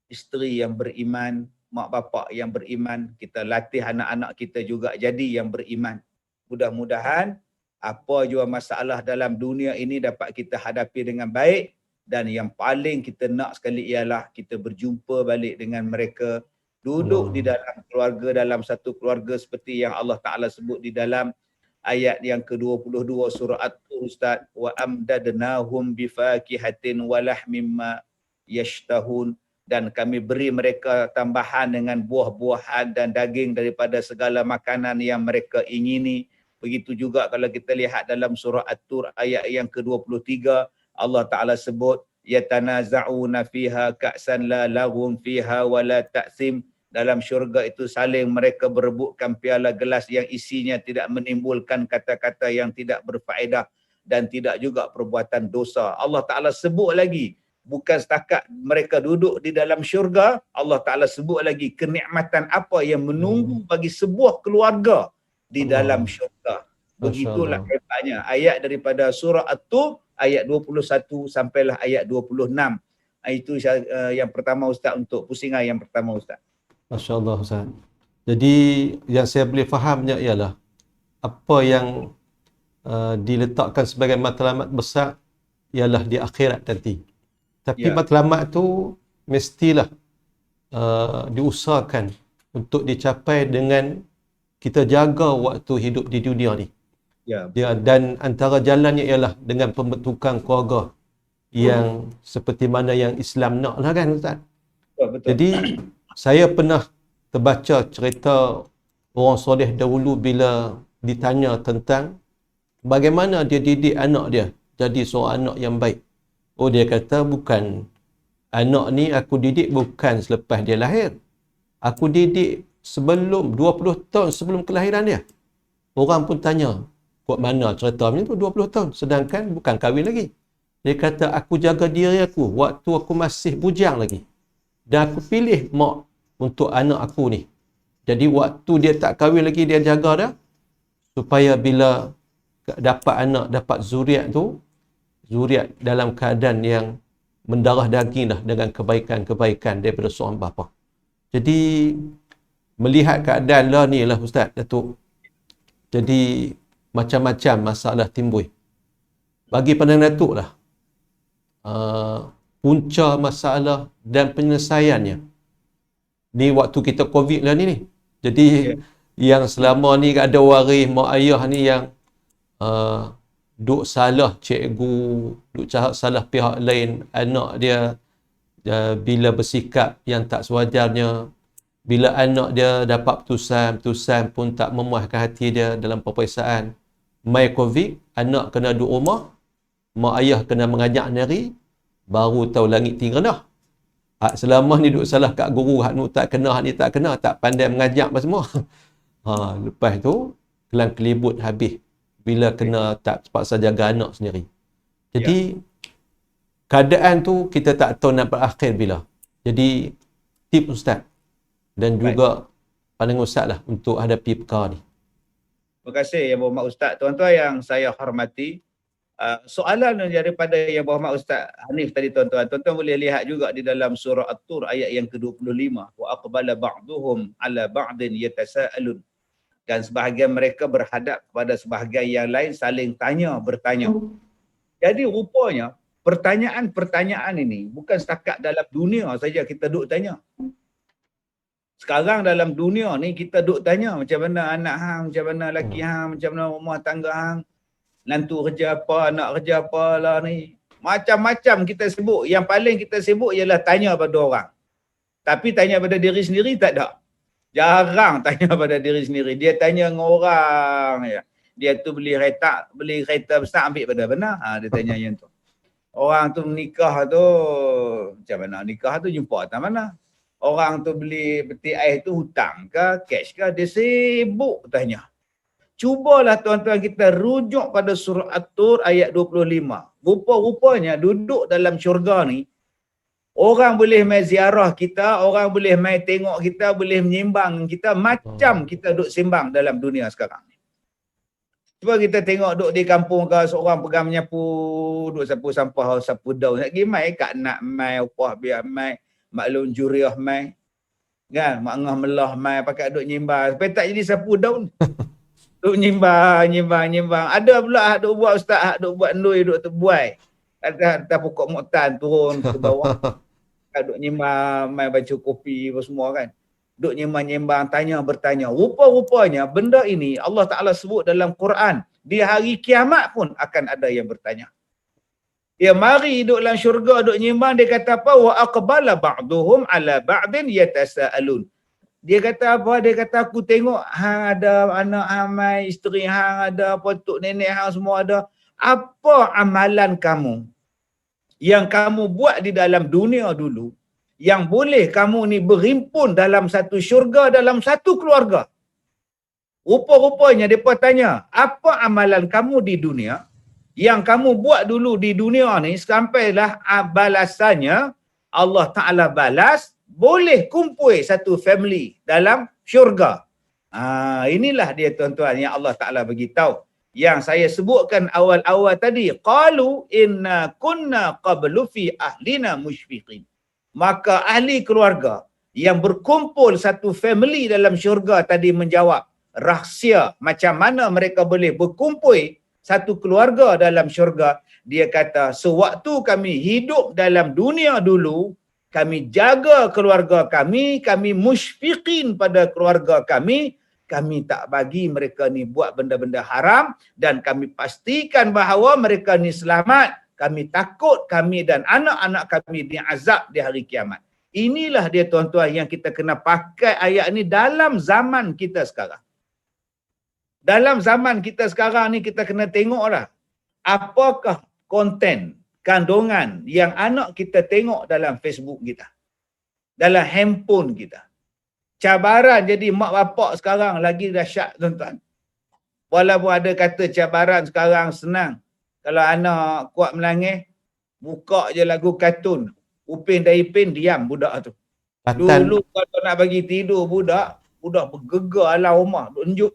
isteri yang beriman, mak bapak yang beriman, kita latih anak-anak kita juga jadi yang beriman. Mudah-mudahan apa jua masalah dalam dunia ini dapat kita hadapi dengan baik, dan yang paling kita nak sekali ialah kita berjumpa balik dengan mereka, duduk di dalam keluarga, dalam satu keluarga seperti yang Allah Ta'ala sebut di dalam ayat yang ke-22 surah At-Tur, Ustaz, wa amdadnahum bifakihatin walahmimma yashtahun, dan kami beri mereka tambahan dengan buah-buahan dan daging daripada segala makanan yang mereka ingini. Begitu juga kalau kita lihat dalam surah At-Tur ayat yang ke-23, Allah Ta'ala sebut, yatanaza'una fiha ka'san la laghun fiha wa la ta'sim. Dalam syurga itu saling mereka berebutkan piala gelas yang isinya tidak menimbulkan kata-kata yang tidak berfaedah dan tidak juga perbuatan dosa. Allah Ta'ala sebut lagi, bukan setakat mereka duduk di dalam syurga, Allah Ta'ala sebut lagi kenikmatan apa yang menunggu bagi sebuah keluarga di dalam syurga. Begitulah hebatnya ayat daripada surah At-Tur ayat 21 sampailah ayat 26. Itu yang pertama, Ustaz, untuk pusingan yang pertama, Ustaz. Masya Allah, Ustaz. Jadi yang saya boleh fahamnya ialah apa yang diletakkan sebagai matlamat besar ialah di akhirat nanti. Tapi matlamat tu mestilah diusahakan untuk dicapai dengan kita jaga waktu hidup di dunia ni. Dan antara jalannya ialah dengan pembentukan keluarga yang seperti mana yang Islam nak lah, kan, Ustaz? Betul. Jadi saya pernah terbaca cerita orang soleh dahulu bila ditanya tentang bagaimana dia didik anak dia jadi seorang anak yang baik. Oh, dia kata bukan, anak ni aku didik bukan selepas dia lahir. Aku didik sebelum 20 tahun sebelum kelahiran dia. Orang pun tanya, buat mana cerita macam tu 20 tahun sedangkan bukan kahwin lagi. Dia kata aku jaga diri aku waktu aku masih bujang lagi. Dan aku pilih mak untuk anak aku ni. Jadi waktu dia tak kahwin lagi dia jaga dah, supaya bila dapat anak, dapat zuriat tu, zuriat dalam keadaan yang mendarah daging dah dengan kebaikan-kebaikan daripada seorang bapa. Jadi melihat keadaan lah ni lah, Ustaz Datuk. Jadi macam-macam masalah timbul. Bagi pandang Datuk lah, punca masalah dan penyelesaiannya ni waktu kita COVID lah ni. Jadi yang selama ni ada waris mak ayah ni yang duk salah cikgu, duk salah pihak lain, anak dia bila bersikap yang tak sewajarnya, bila anak dia dapat putusan pun tak memuaskan hati dia dalam peperiksaan. Mai COVID, anak kena duduk rumah, mak ayah kena mengajak nari, baru tahu langit tinggi rendah. Selama ni duduk salah kat guru, hak ni tak kena, hak ni tak kena, tak pandai mengajak apa semua. Lepas tu kelang kelibut habis bila kena tak terpaksa jaga anak sendiri. Jadi keadaan tu kita tak tahu nak berakhir bila. Jadi tip Ustaz dan juga pandangan Ustaz lah untuk hadapi perkara ni. Terima kasih Yang Berhormat Ustaz. Tuan-tuan yang saya hormati, soalan daripada Yang Berhormat Ustaz Hanif tadi, tuan-tuan boleh lihat juga di dalam surah At-Tur ayat yang ke-25, wa aqbala ba'duhum ala ba'din yatasaalun, dan sebahagian mereka berhadap kepada sebahagian yang lain saling bertanya. Jadi rupanya pertanyaan-pertanyaan ini bukan setakat dalam dunia saja kita duk tanya. Sekarang dalam dunia ni kita duk tanya macam mana anak hang, macam mana laki hang, macam mana rumah tangga hang, nantu kerja apa, anak kerja apa lah ni. Macam-macam kita sibuk. Yang paling kita sibuk ialah tanya pada orang. Tapi tanya pada diri sendiri tak ada. Jarang tanya pada diri sendiri. Dia tanya dengan orang ya. Dia tu beli kereta besar ambil pada benar. Dia tanya yang tu. Orang tu menikah tu macam mana? Nikah tu jumpa atas mana? Orang tu beli peti ais tu hutang ke, cash ke? Dia sibuk tanya. Cubalah tuan-tuan kita rujuk pada surah At-Tur ayat 25. Rupa-rupanya duduk dalam syurga ni, orang boleh main ziarah kita, orang boleh main tengok kita, boleh menyembang kita macam kita duduk sembang dalam dunia sekarang ni. Cuba kita tengok duduk di kampung ke, seorang pegang menyapu, duduk sapu sampah, sapu daun. Nak pergi mai kat nak mai upah biar mai, maklum juriah mai. Kan, mak ngah melah mai pakai duduk nyembang. Supaya tak jadi sapu daun. Duk nyembang. Ada pula hak duk buat ustaz, hak duk buat ndui, duk terbuai. Atas pokok muktan turun ke bawah. Duk nyembang, mai baca kopi apa semua kan. Duk nyembang, bertanya. Rupa-rupanya benda ini Allah Ta'ala sebut dalam Quran. Di hari kiamat pun akan ada yang bertanya. Ya mari duk dalam syurga, duk nyembang, dia kata apa? Wa aqbala ba'duhum ala ba'din yatasaalun. Dia kata apa? Dia kata aku tengok hang ada anak hang, isteri hang ada, potok nenek hang semua ada. Apa amalan kamu yang kamu buat di dalam dunia dulu yang boleh kamu ni berhimpun dalam satu syurga, dalam satu keluarga? Rupa-rupanya mereka tanya, apa amalan kamu di dunia yang kamu buat dulu di dunia ni sampailah balasannya Allah Ta'ala balas, boleh kumpul satu family dalam syurga. Inilah dia tuan-tuan yang Allah Ta'ala beritahu. Yang saya sebutkan awal-awal tadi. Qalu inna kunna qablu fi ahlina musyfiqin. Maka ahli keluarga yang berkumpul satu family dalam syurga tadi menjawab rahsia macam mana mereka boleh berkumpul satu keluarga dalam syurga. Dia kata, sewaktu kami hidup dalam dunia dulu, kami jaga keluarga kami musyfiqin pada keluarga kami tak bagi mereka ni buat benda-benda haram dan kami pastikan bahawa mereka ni selamat. Kami takut kami dan anak-anak kami diazab di hari kiamat. Inilah dia tuan-tuan yang kita kena pakai ayat ni dalam zaman kita sekarang. Dalam zaman kita sekarang ni kita kena tengoklah apakah konten, kandungan yang anak kita tengok dalam Facebook kita, dalam handphone kita. Cabaran jadi mak bapak sekarang lagi dahsyat tuan-tuan. Walaupun ada kata cabaran sekarang senang. Kalau anak kuat melangih, buka je lagu kartun. Upin dan Ipin diam budak tu. Dulu kalau nak bagi tidur budak bergegar alam rumah, duk unjuk.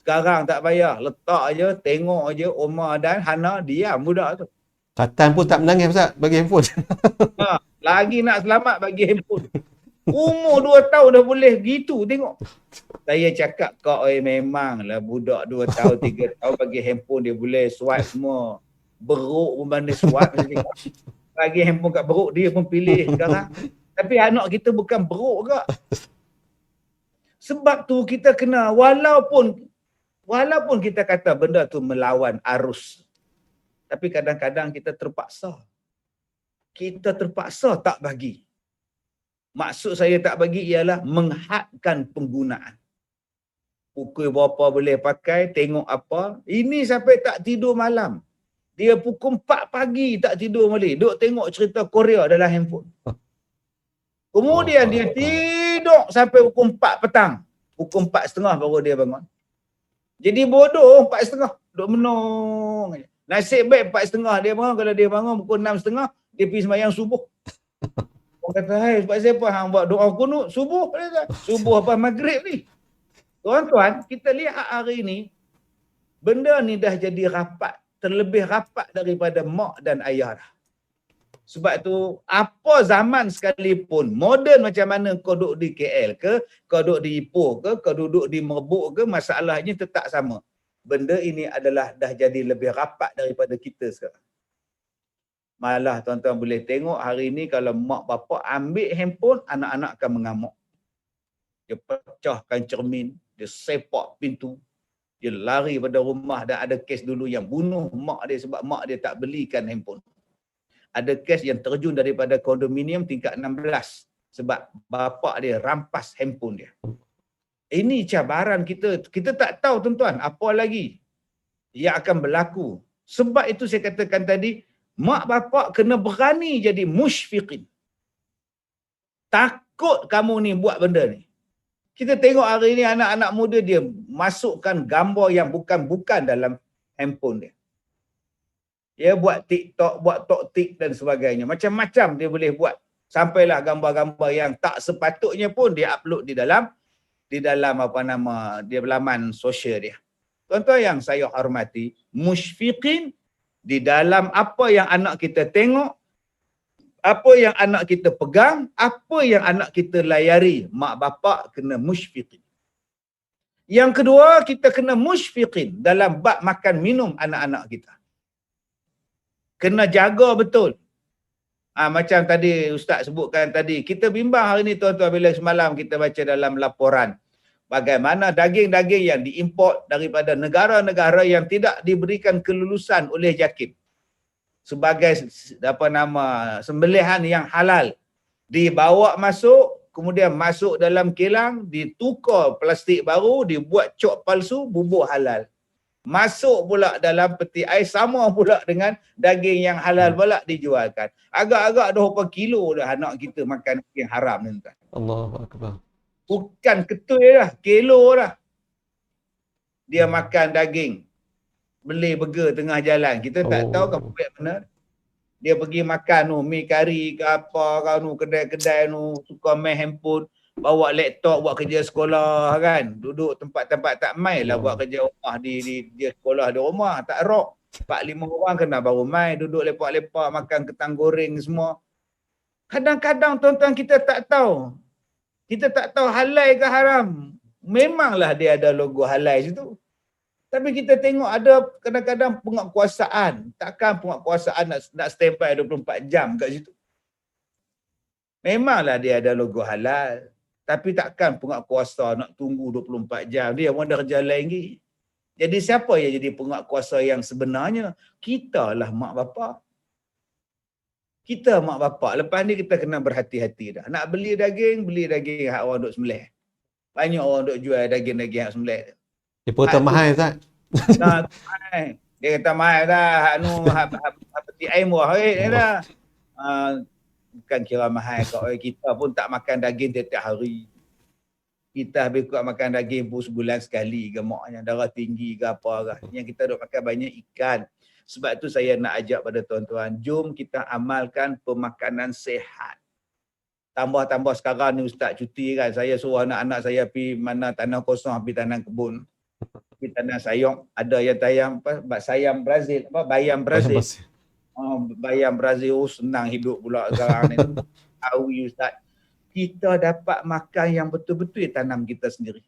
Sekarang tak payah, letak je, tengok je Omar dan Hana diam budak tu. Katan pun tak menangis Ustaz bagi handphone. Lagi nak selamat bagi handphone. Umur 2 tahun dah boleh gitu tengok. Saya cakap kau memanglah budak 2 tahun 3 tahun bagi handphone dia boleh swipe semua. Beruk pun mana swipe. Bagi handphone kat beruk dia pun pilih sekarang. Tapi anak kita bukan beruk ke. Sebab tu kita kena walaupun kita kata benda tu melawan arus. Tapi kadang-kadang kita terpaksa. Kita terpaksa tak bagi. Maksud saya tak bagi ialah menghadkan penggunaan. Pukul berapa boleh pakai, tengok apa. Ini sampai tak tidur malam. Dia pukul 4 pagi tak tidur balik. Duk tengok cerita Korea dalam handphone. Kemudian dia tidur sampai pukul 4 petang. Pukul 4.30 baru dia bangun. Jadi bodoh 4.30. Duk menung. Nasib baik 4.30 dia bangun. Kalau dia bangun pukul 6.30, dia pergi sembahyang subuh. Orang kata, hai, sebab siapa hang buat doa kunut subuh? Subuh apa maghrib ni? Tuan-tuan, kita lihat hari ni, benda ni dah jadi rapat. Terlebih rapat daripada mak dan ayah dah. Sebab tu, apa zaman sekalipun, moden macam mana kau duduk di KL ke, kau duduk di Ipoh ke, kau duduk di Merbuk ke, masalahnya tetap sama. Benda ini adalah dah jadi lebih rapat daripada kita sekarang. Malah tuan-tuan boleh tengok hari ni kalau mak bapak ambil handphone, anak-anak akan mengamuk. dia pecahkan cermin, dia sepak pintu, dia lari pada rumah. Dan ada kes dulu yang bunuh mak dia sebab mak dia tak belikan handphone. Ada kes yang terjun daripada kondominium tingkat 16 sebab bapa dia rampas handphone dia. Ini cabaran kita. Kita tak tahu tuan-tuan apa lagi yang akan berlaku. Sebab itu saya katakan tadi, mak bapak kena berani jadi musyfiqin. Takut kamu ni buat benda ni. Kita tengok hari ni anak-anak muda dia masukkan gambar yang bukan-bukan dalam handphone dia. Dia buat TikTok, buat toktik dan sebagainya. Macam-macam dia boleh buat. Sampailah gambar-gambar yang tak sepatutnya pun dia upload di dalam dia laman sosial dia. Tuan-tuan yang saya hormati, musyfiqin di dalam apa yang anak kita tengok, apa yang anak kita pegang, apa yang anak kita layari. Mak bapak kena musyfiqin. Yang kedua, kita kena musyfiqin dalam bab makan minum anak-anak kita. Kena jaga betul. Macam tadi Ustaz sebutkan tadi, kita bimbang hari ni tuan-tuan bila semalam kita baca dalam laporan bagaimana daging-daging yang diimport daripada negara-negara yang tidak diberikan kelulusan oleh JAKIM sebagai sembelihan yang halal dibawa masuk, kemudian masuk dalam kilang, ditukar plastik baru, dibuat cok palsu, bubur halal. Masuk pula dalam peti ais, sama pula dengan daging yang halal pula dijualkan. Agak-agak dah berapa kilo dah anak kita makan daging haram ni tuan. Allahu Akbar. Bukan ketui dah, kilo dah. Dia makan daging, beli burger tengah jalan. Kita tak tahu kan baik benar. Dia pergi makan tu, mi kari ke apa kan tu, kedai-kedai tu, suka main handphone, bawa laptop buat kerja sekolah kan. Duduk tempat-tempat tak main lah buat kerja rumah di sekolah di rumah. Tak erok. 4-5 orang kena baru main, duduk lepak-lepak, makan ketang goreng semua. Kadang-kadang tuan-tuan kita tak tahu. Kita tak tahu halal ke haram. Memanglah dia ada logo halal situ. Tapi kita tengok ada kadang-kadang penguatkuasaan. Takkan penguatkuasaan nak standby 24 jam kat situ. Memanglah dia ada logo halal. Tapi takkan penguatkuasa nak tunggu 24 jam. Dia pun ada kerja lain lagi. Jadi siapa yang jadi penguatkuasa yang sebenarnya? Kita lah mak bapak. Kita mak bapak. Lepas ni kita kena berhati-hati dah. Nak beli daging hak orang duk sembelih. Banyak orang duk jual daging-daging hak sembelih. Dia kata mahal tak? Nah, dia kata mahal dah. Hak nu hak peti air murah dah. Bukan kira mahal kau. Kita pun tak makan daging tiap hari. Kita habis kuat makan daging pun sebulan sekali ke maknya, darah tinggi ke apa ke. Yang kita duk makan banyak ikan. Sebab tu saya nak ajak pada tuan-tuan, jom kita amalkan pemakanan sihat. Tambah-tambah sekarang ni Ustaz cuti kan, saya suruh anak-anak saya pergi mana tanah kosong, pergi tanam kebun. Pergi tanah sayang, ada yang tayang sayam Brazil, bayam Brazil. Bayam Brazil, senang hidup pula sekarang ni. Awi Ustaz. Kita dapat makan yang betul-betul tanam kita sendiri.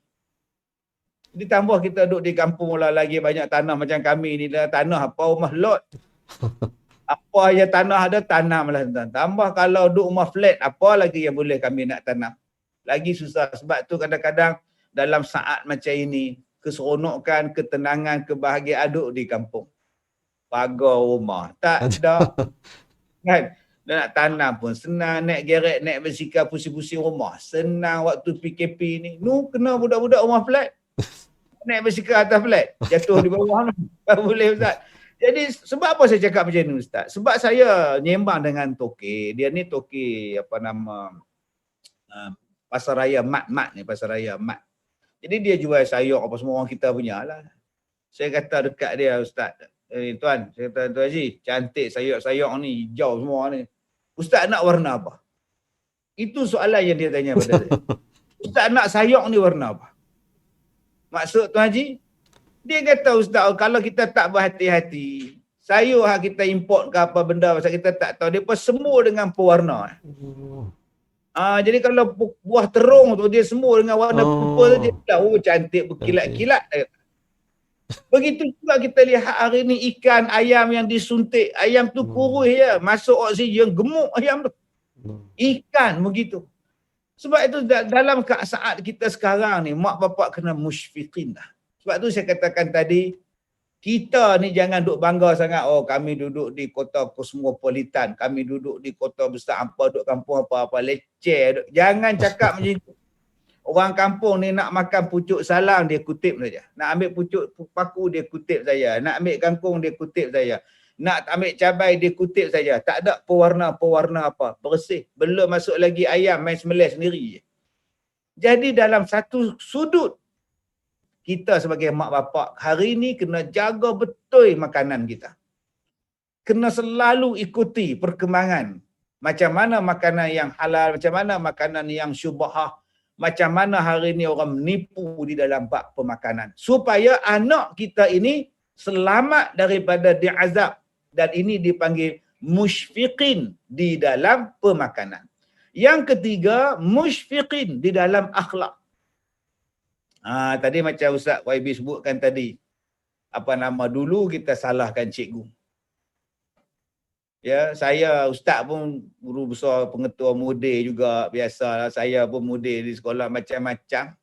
Ditambah kita duduk di kampung lah, lagi banyak tanah macam kami ni dah, tanah apa rumah lot. Apa yang tanah ada tanam lah. Tambah kalau duduk rumah flat, apa lagi yang boleh kami nak tanam. Lagi susah. Sebab tu kadang-kadang dalam saat macam ini, keseronokan, ketenangan, kebahagiaan duduk di kampung. Pagar rumah tak ada. Kan? Nak tanam pun senang, naik gerek, naik basikal pusing-pusing rumah. Senang waktu PKP ni. Nu kena budak-budak rumah flat. Naik basikal atas flat. Jatuh di bawah tu. Tak boleh Ustaz. Jadi sebab apa saya cakap macam ni Ustaz? Sebab saya nyembang dengan toke. Dia ni toke Pasar Raya Mat ni. Pasar Raya Mat. Jadi dia jual sayur apa semua orang kita punya lah. Saya kata dekat dia Ustaz. Tuan, saya kata Tuan Haji, cantik sayur-sayur ni, hijau semua ni. Ustaz nak warna apa? Itu soalan yang dia tanya pada saya. Ustaz nak sayur ni warna apa? Maksud Tuan Haji, dia kata Ustaz, kalau kita tak berhati-hati, sayur yang kita import ke apa benda, pasal kita tak tahu, dia pun semua dengan pewarna. Jadi kalau buah terung tu, dia semua dengan warna purple, dia tahu cantik berkilat-kilat. Begitu juga kita lihat hari ni ikan, ayam yang disuntik, ayam tu kurus ya, masuk oksigen, gemuk ayam tu. Ikan begitu. Sebab itu dalam saat kita sekarang ni, mak bapak kena musyfiqin dah. Sebab tu saya katakan tadi, kita ni jangan duk bangga sangat, oh kami duduk di kota kosmopolitan, kami duduk di kota besar apa, duduk kampung apa-apa, leceh. Jangan cakap macam itu. Orang kampung ni nak makan pucuk salang, dia kutip saja. Nak ambil pucuk paku, dia kutip saja. Nak ambil kangkung, dia kutip saja. Nak ambil cabai, dia kutip saja. Tak ada pewarna-pewarna apa. Bersih. Belum masuk lagi ayam, main sembelih sendiri je. Jadi dalam satu sudut, kita sebagai mak bapak hari ni kena jaga betul makanan kita. Kena selalu ikuti perkembangan. Macam mana makanan yang halal, macam mana makanan yang syubhah, macam mana hari ni orang menipu di dalam bab pemakanan. Supaya anak kita ini selamat daripada diazab. Dan ini dipanggil musyfiqin di dalam pemakanan. Yang ketiga, musyfiqin di dalam akhlak. Tadi macam Ustaz YB sebutkan tadi, apa nama, dulu kita salahkan cikgu. Ya, saya ustaz pun guru besar pengetua mudir juga, biasalah saya pun mudir di sekolah macam-macam.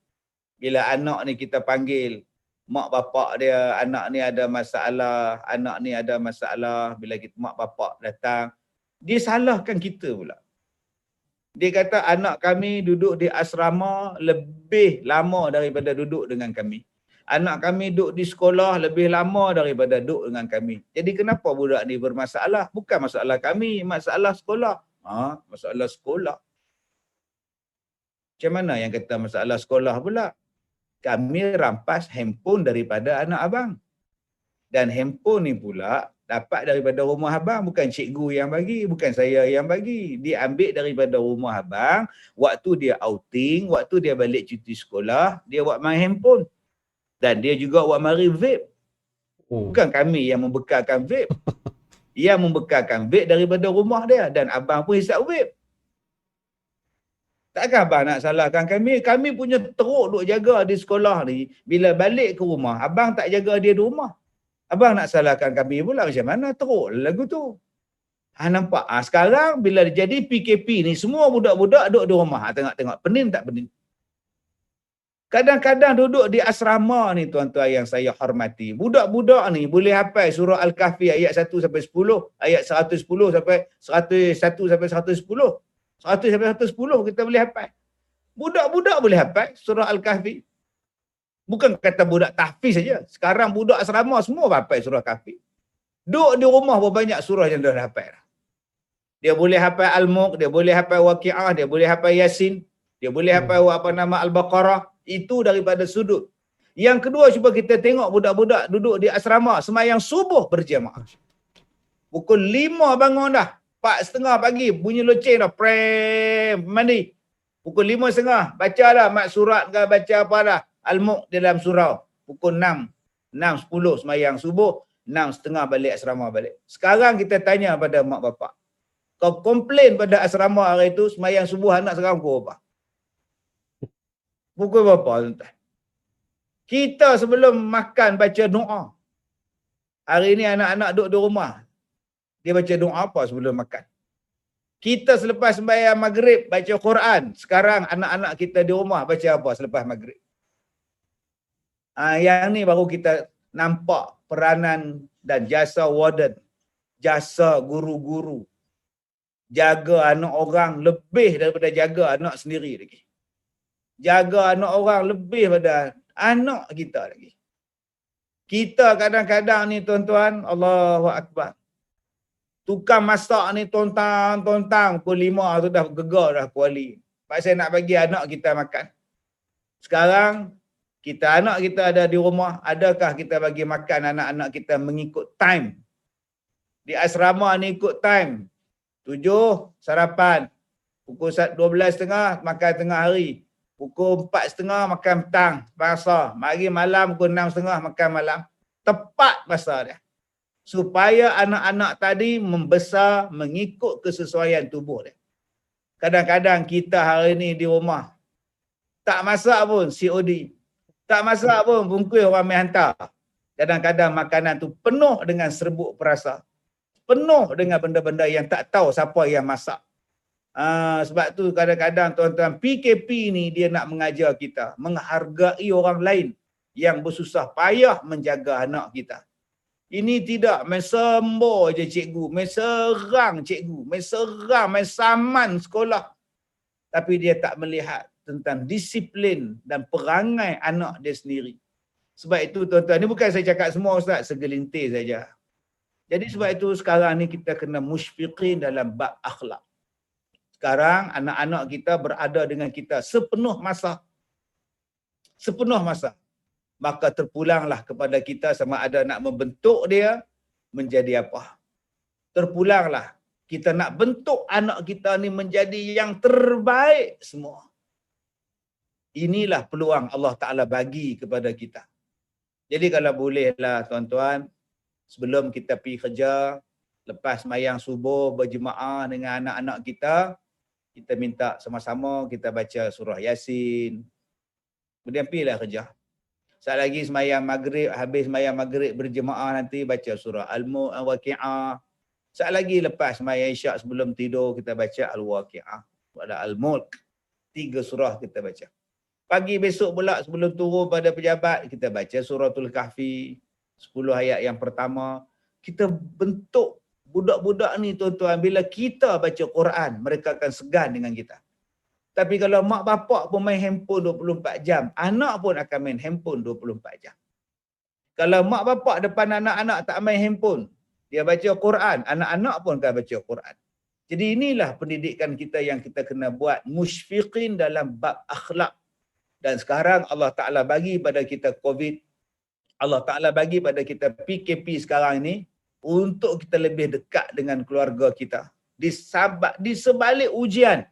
Bila anak ni kita panggil, mak bapak dia, anak ni ada masalah, bila kita mak bapak datang, dia salahkan kita pula. Dia kata anak kami duduk di asrama lebih lama daripada duduk dengan kami. Anak kami duduk di sekolah lebih lama daripada duduk dengan kami. Jadi kenapa budak ni bermasalah? Bukan masalah kami, masalah sekolah. Masalah sekolah. Macam mana yang kata masalah sekolah pula? Kami rampas handphone daripada anak abang. Dan handphone ni pula dapat daripada rumah abang, bukan cikgu yang bagi, bukan saya yang bagi. Dia ambil daripada rumah abang, waktu dia outing, waktu dia balik cuti sekolah, dia buat main handphone. Dan dia juga buat mari vape. Bukan kami yang membekalkan vape. Yang membekalkan vape daripada rumah dia. Dan abang pun hisap vape. Takkan abang nak salahkan kami? Kami punya teruk duk jaga di sekolah ni. Bila balik ke rumah, abang tak jaga dia di rumah. Abang nak salahkan kami pula, macam mana teruk lagu tu. Nampak? Sekarang bila jadi PKP ni, semua budak-budak duduk di rumah. Tengok-tengok, pening tak pening? Kadang-kadang duduk di asrama ni, tuan-tuan yang saya hormati. Budak-budak ni boleh hafal surah Al-Kahfi ayat 1 sampai 10, ayat 110 sampai 101 sampai 110. 100 sampai 110 kita boleh hafal. Budak-budak boleh hafal surah Al-Kahfi. Bukan kata budak tahfiz saja. Sekarang budak asrama semua hafal surah Kahfi. Duduk di rumah berapa banyak surah yang dia dah hafal. Dia boleh hafal Al-Mulk, dia boleh hafal Waqi'ah, dia boleh hafal Yasin, dia boleh hafal Al-Baqarah. Itu daripada sudut. Yang kedua, cuba kita tengok budak-budak duduk di asrama semayang subuh berjamaah. Pukul 5 bangun dah. 4:30 pagi bunyi loceng dah. Prem, mandi. Pukul 5:30 baca dah mat surat ke baca apa dah. Al-Mulk dalam surau. Pukul 6, 6:10 semayang subuh, 6:30 balik asrama balik. Sekarang kita tanya pada mak bapak. Kau komplain pada asrama hari itu semayang subuh anak sekarang pukul berapa? Pukul berapa tuan-tuan? Kita sebelum makan baca doa. Hari ini anak-anak duduk di rumah. Dia baca doa apa sebelum makan? Kita selepas sembahyang maghrib baca Quran. Sekarang anak-anak kita di rumah baca apa selepas maghrib? Yang ni baru kita nampak peranan dan jasa warden, jasa guru-guru. Jaga anak orang lebih daripada jaga anak sendiri lagi. Jaga anak orang lebih pada anak kita lagi. Kita kadang-kadang ni tuan-tuan, Allahu Akbar. Tukang masak ni tontang, pukul 5 tu dah gegar dah kuali. Pasal nak bagi anak kita makan. Sekarang, anak kita ada di rumah, adakah kita bagi makan anak-anak kita mengikut time? Di asrama ni ikut time. 7 sarapan. Pukul 12.30 makan tengah hari. Pukul 4.30 makan petang, masa. Mari malam pukul 6.30 makan malam. Tepat masa dia. Supaya anak-anak tadi membesar mengikut kesesuaian tubuh dia. Kadang-kadang kita hari ni di rumah, tak masak pun COD. Tak masak pun bungkus orang main hantar. Kadang-kadang makanan tu penuh dengan serbuk perasa. Penuh dengan benda-benda yang tak tahu siapa yang masak. Sebab tu kadang-kadang tuan-tuan, PKP ni dia nak mengajar kita menghargai orang lain yang bersusah payah menjaga anak kita. Ini tidak main sembor je cikgu, main serang cikgu, main serang, main saman sekolah. Tapi dia tak melihat tentang disiplin dan perangai anak dia sendiri. Sebab itu tuan-tuan, ni bukan saya cakap semua ustaz, segelintir saja. Jadi sebab itu sekarang ni kita kena musyfiqin dalam bab akhlak. Sekarang anak-anak kita berada dengan kita sepenuh masa. Sepenuh masa. Maka terpulanglah kepada kita sama ada nak membentuk dia menjadi apa. Terpulanglah kita nak bentuk anak kita ni menjadi yang terbaik semua. Inilah peluang Allah Ta'ala bagi kepada kita. Jadi kalau bolehlah tuan-tuan, sebelum kita pergi kerja, lepas mayang subuh berjemaah dengan anak-anak kita minta sama-sama kita baca surah Yasin. Kemudian pergilah kerja. Saat lagi semayang maghrib, habis semayang maghrib berjemaah nanti baca surah Al-Waqi'ah. Saat lagi lepas semayang isyak sebelum tidur kita baca Al-Waqi'ah. Ada Al-Mulk. 3 surah kita baca. Pagi besok pula sebelum turun pada pejabat kita baca suratul Kahfi. 10 ayat yang pertama. Kita bentuk budak-budak ni tuan-tuan, bila kita baca Quran, mereka akan segan dengan kita. Tapi kalau mak bapak pun main handphone 24 jam, anak pun akan main handphone 24 jam. Kalau mak bapak depan anak-anak tak main handphone, dia baca Quran, anak-anak pun akan baca Quran. Jadi inilah pendidikan kita yang kita kena buat, musyfiqin dalam bab akhlak. Dan sekarang Allah Ta'ala bagi pada kita COVID, Allah Ta'ala bagi pada kita PKP sekarang ini, untuk kita lebih dekat dengan keluarga kita. Di sebalik ujian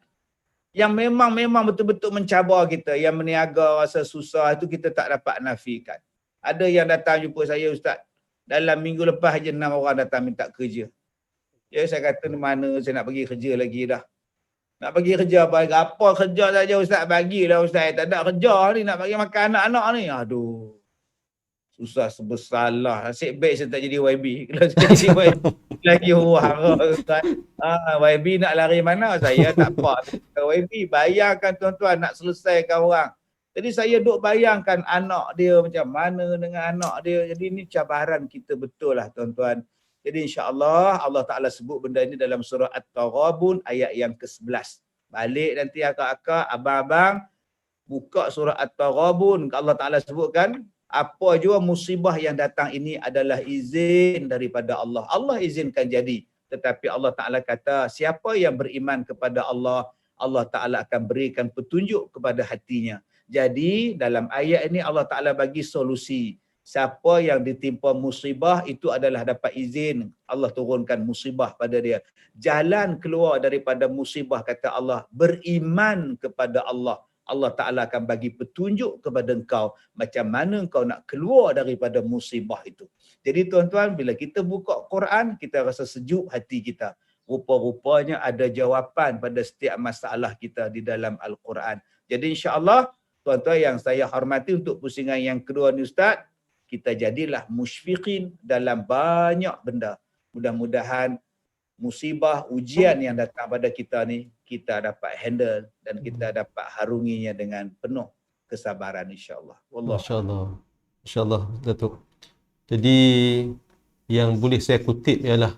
yang memang betul-betul mencabar kita, yang meniaga rasa susah, itu kita tak dapat nafikan. Ada yang datang jumpa saya, ustaz, dalam minggu lepas je 6 orang datang minta kerja. Ya, saya kata mana saya nak pergi kerja lagi dah. Nak pergi kerja apa kerja saja ustaz, bagilah ustaz. Tak ada kerja ni, nak bagi makan anak-anak ni. Aduh. Susah sebesarlah. Asyik baik saya tak jadi YB. Kalau saya jadi YB, lagi orang ustaz. YB nak lari mana? Saya tak apa. YB, bayangkan tuan-tuan nak selesaikan orang. Jadi saya duk bayangkan anak dia macam mana dengan anak dia. Jadi ini cabaran kita betul lah tuan-tuan. Jadi insya-Allah Allah Ta'ala sebut benda ini dalam surah At-Taghabun ayat yang ke-11. Balik nanti akak-akak, abang-abang, buka surah At-Taghabun. Allah Ta'ala sebutkan, apa jua musibah yang datang ini adalah izin daripada Allah. Allah izinkan jadi. Tetapi Allah Ta'ala kata, siapa yang beriman kepada Allah, Allah Ta'ala akan berikan petunjuk kepada hatinya. Jadi dalam ayat ini Allah Ta'ala bagi solusi. Siapa yang ditimpa musibah itu adalah dapat izin. Allah turunkan musibah pada dia. Jalan keluar daripada musibah, kata Allah, beriman kepada Allah. Allah Ta'ala akan bagi petunjuk kepada engkau macam mana engkau nak keluar daripada musibah itu. Jadi tuan-tuan, bila kita buka Quran, kita rasa sejuk hati kita. Rupa-rupanya ada jawapan pada setiap masalah kita di dalam Al-Quran. Jadi insya-Allah, tuan-tuan yang saya hormati, untuk pusingan yang kedua ni Ustaz, kita jadilah musyfiqin dalam banyak benda. Mudah-mudahan musibah, ujian yang datang pada kita ni, kita dapat handle dan kita dapat harunginya dengan penuh kesabaran insya-Allah. Wallah. Masya-Allah. Masya-Allah, Datuk. Jadi yang boleh saya kutip ialah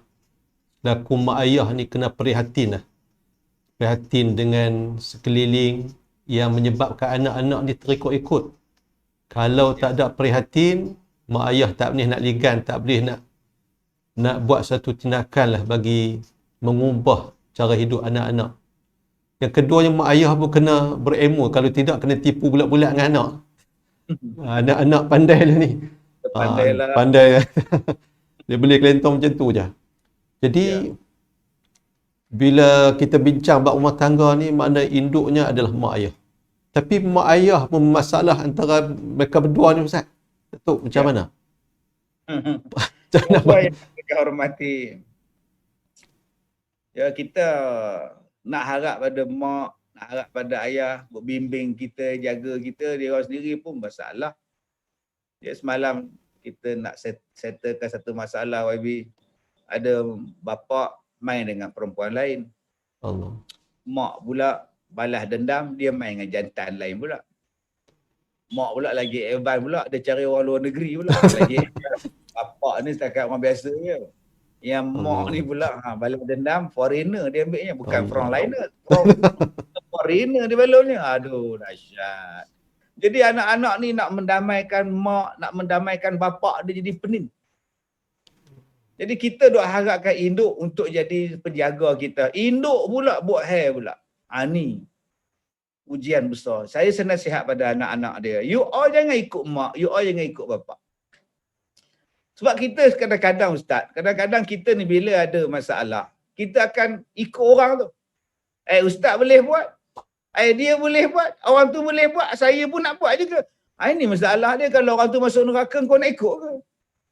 laku mak ayah ni kena prihatin lah. Prihatin dengan sekeliling yang menyebabkan anak-anak ni terikut-ikut. Kalau tak ada prihatin, mak ayah tak boleh nak ligan, tak boleh nak buat satu tindakan lah bagi mengubah cara hidup anak-anak. Yang keduanya, mak ayah pun kena berilmu, kalau tidak kena tipu bulat-bulat dengan anak. Anak-anak pandai lah ni. Pandailah. Pandai. Dia boleh kelentong macam tu je. Jadi bila kita bincang bab rumah tangga ni, makna induknya adalah mak ayah. Tapi mak ayah pun masalah antara mereka berdua ni Ustaz. Datuk, macam mana? Apa yang kita hormati. Ya, kita nak harap pada mak, nak harap pada ayah, bimbing kita, jaga kita, dia orang sendiri pun masalah. Ya, semalam kita nak settlekan satu masalah YB. Ada bapa main dengan perempuan lain. Allah. mak pula balas dendam, dia main dengan jantan lain pula. Mak pula lagi advance pula, dia cari orang luar negeri pula. Lagi bapak ni setakat orang biasa je. Yang mak ni pula balas dendam, foreigner dia ambilnya, bukan frontliner. Foreigner dia balonnya. Aduh, dahsyat. Jadi anak-anak ni nak mendamaikan mak, nak mendamaikan bapak dia jadi pening. Jadi kita duk harapkan induk untuk jadi penjaga kita. Induk pula buat hair pula. Ni ujian besar. Saya senasihat pada anak-anak dia. You all jangan ikut mak, you all jangan ikut bapak. Sebab kita kadang-kadang Ustaz, kadang-kadang kita ni bila ada masalah, kita akan ikut orang tu. Ustaz boleh buat. Dia boleh buat. Orang tu boleh buat. Saya pun nak buat juga. Ini masalah dia. Kalau orang tu masuk neraka, kau nak ikut ke?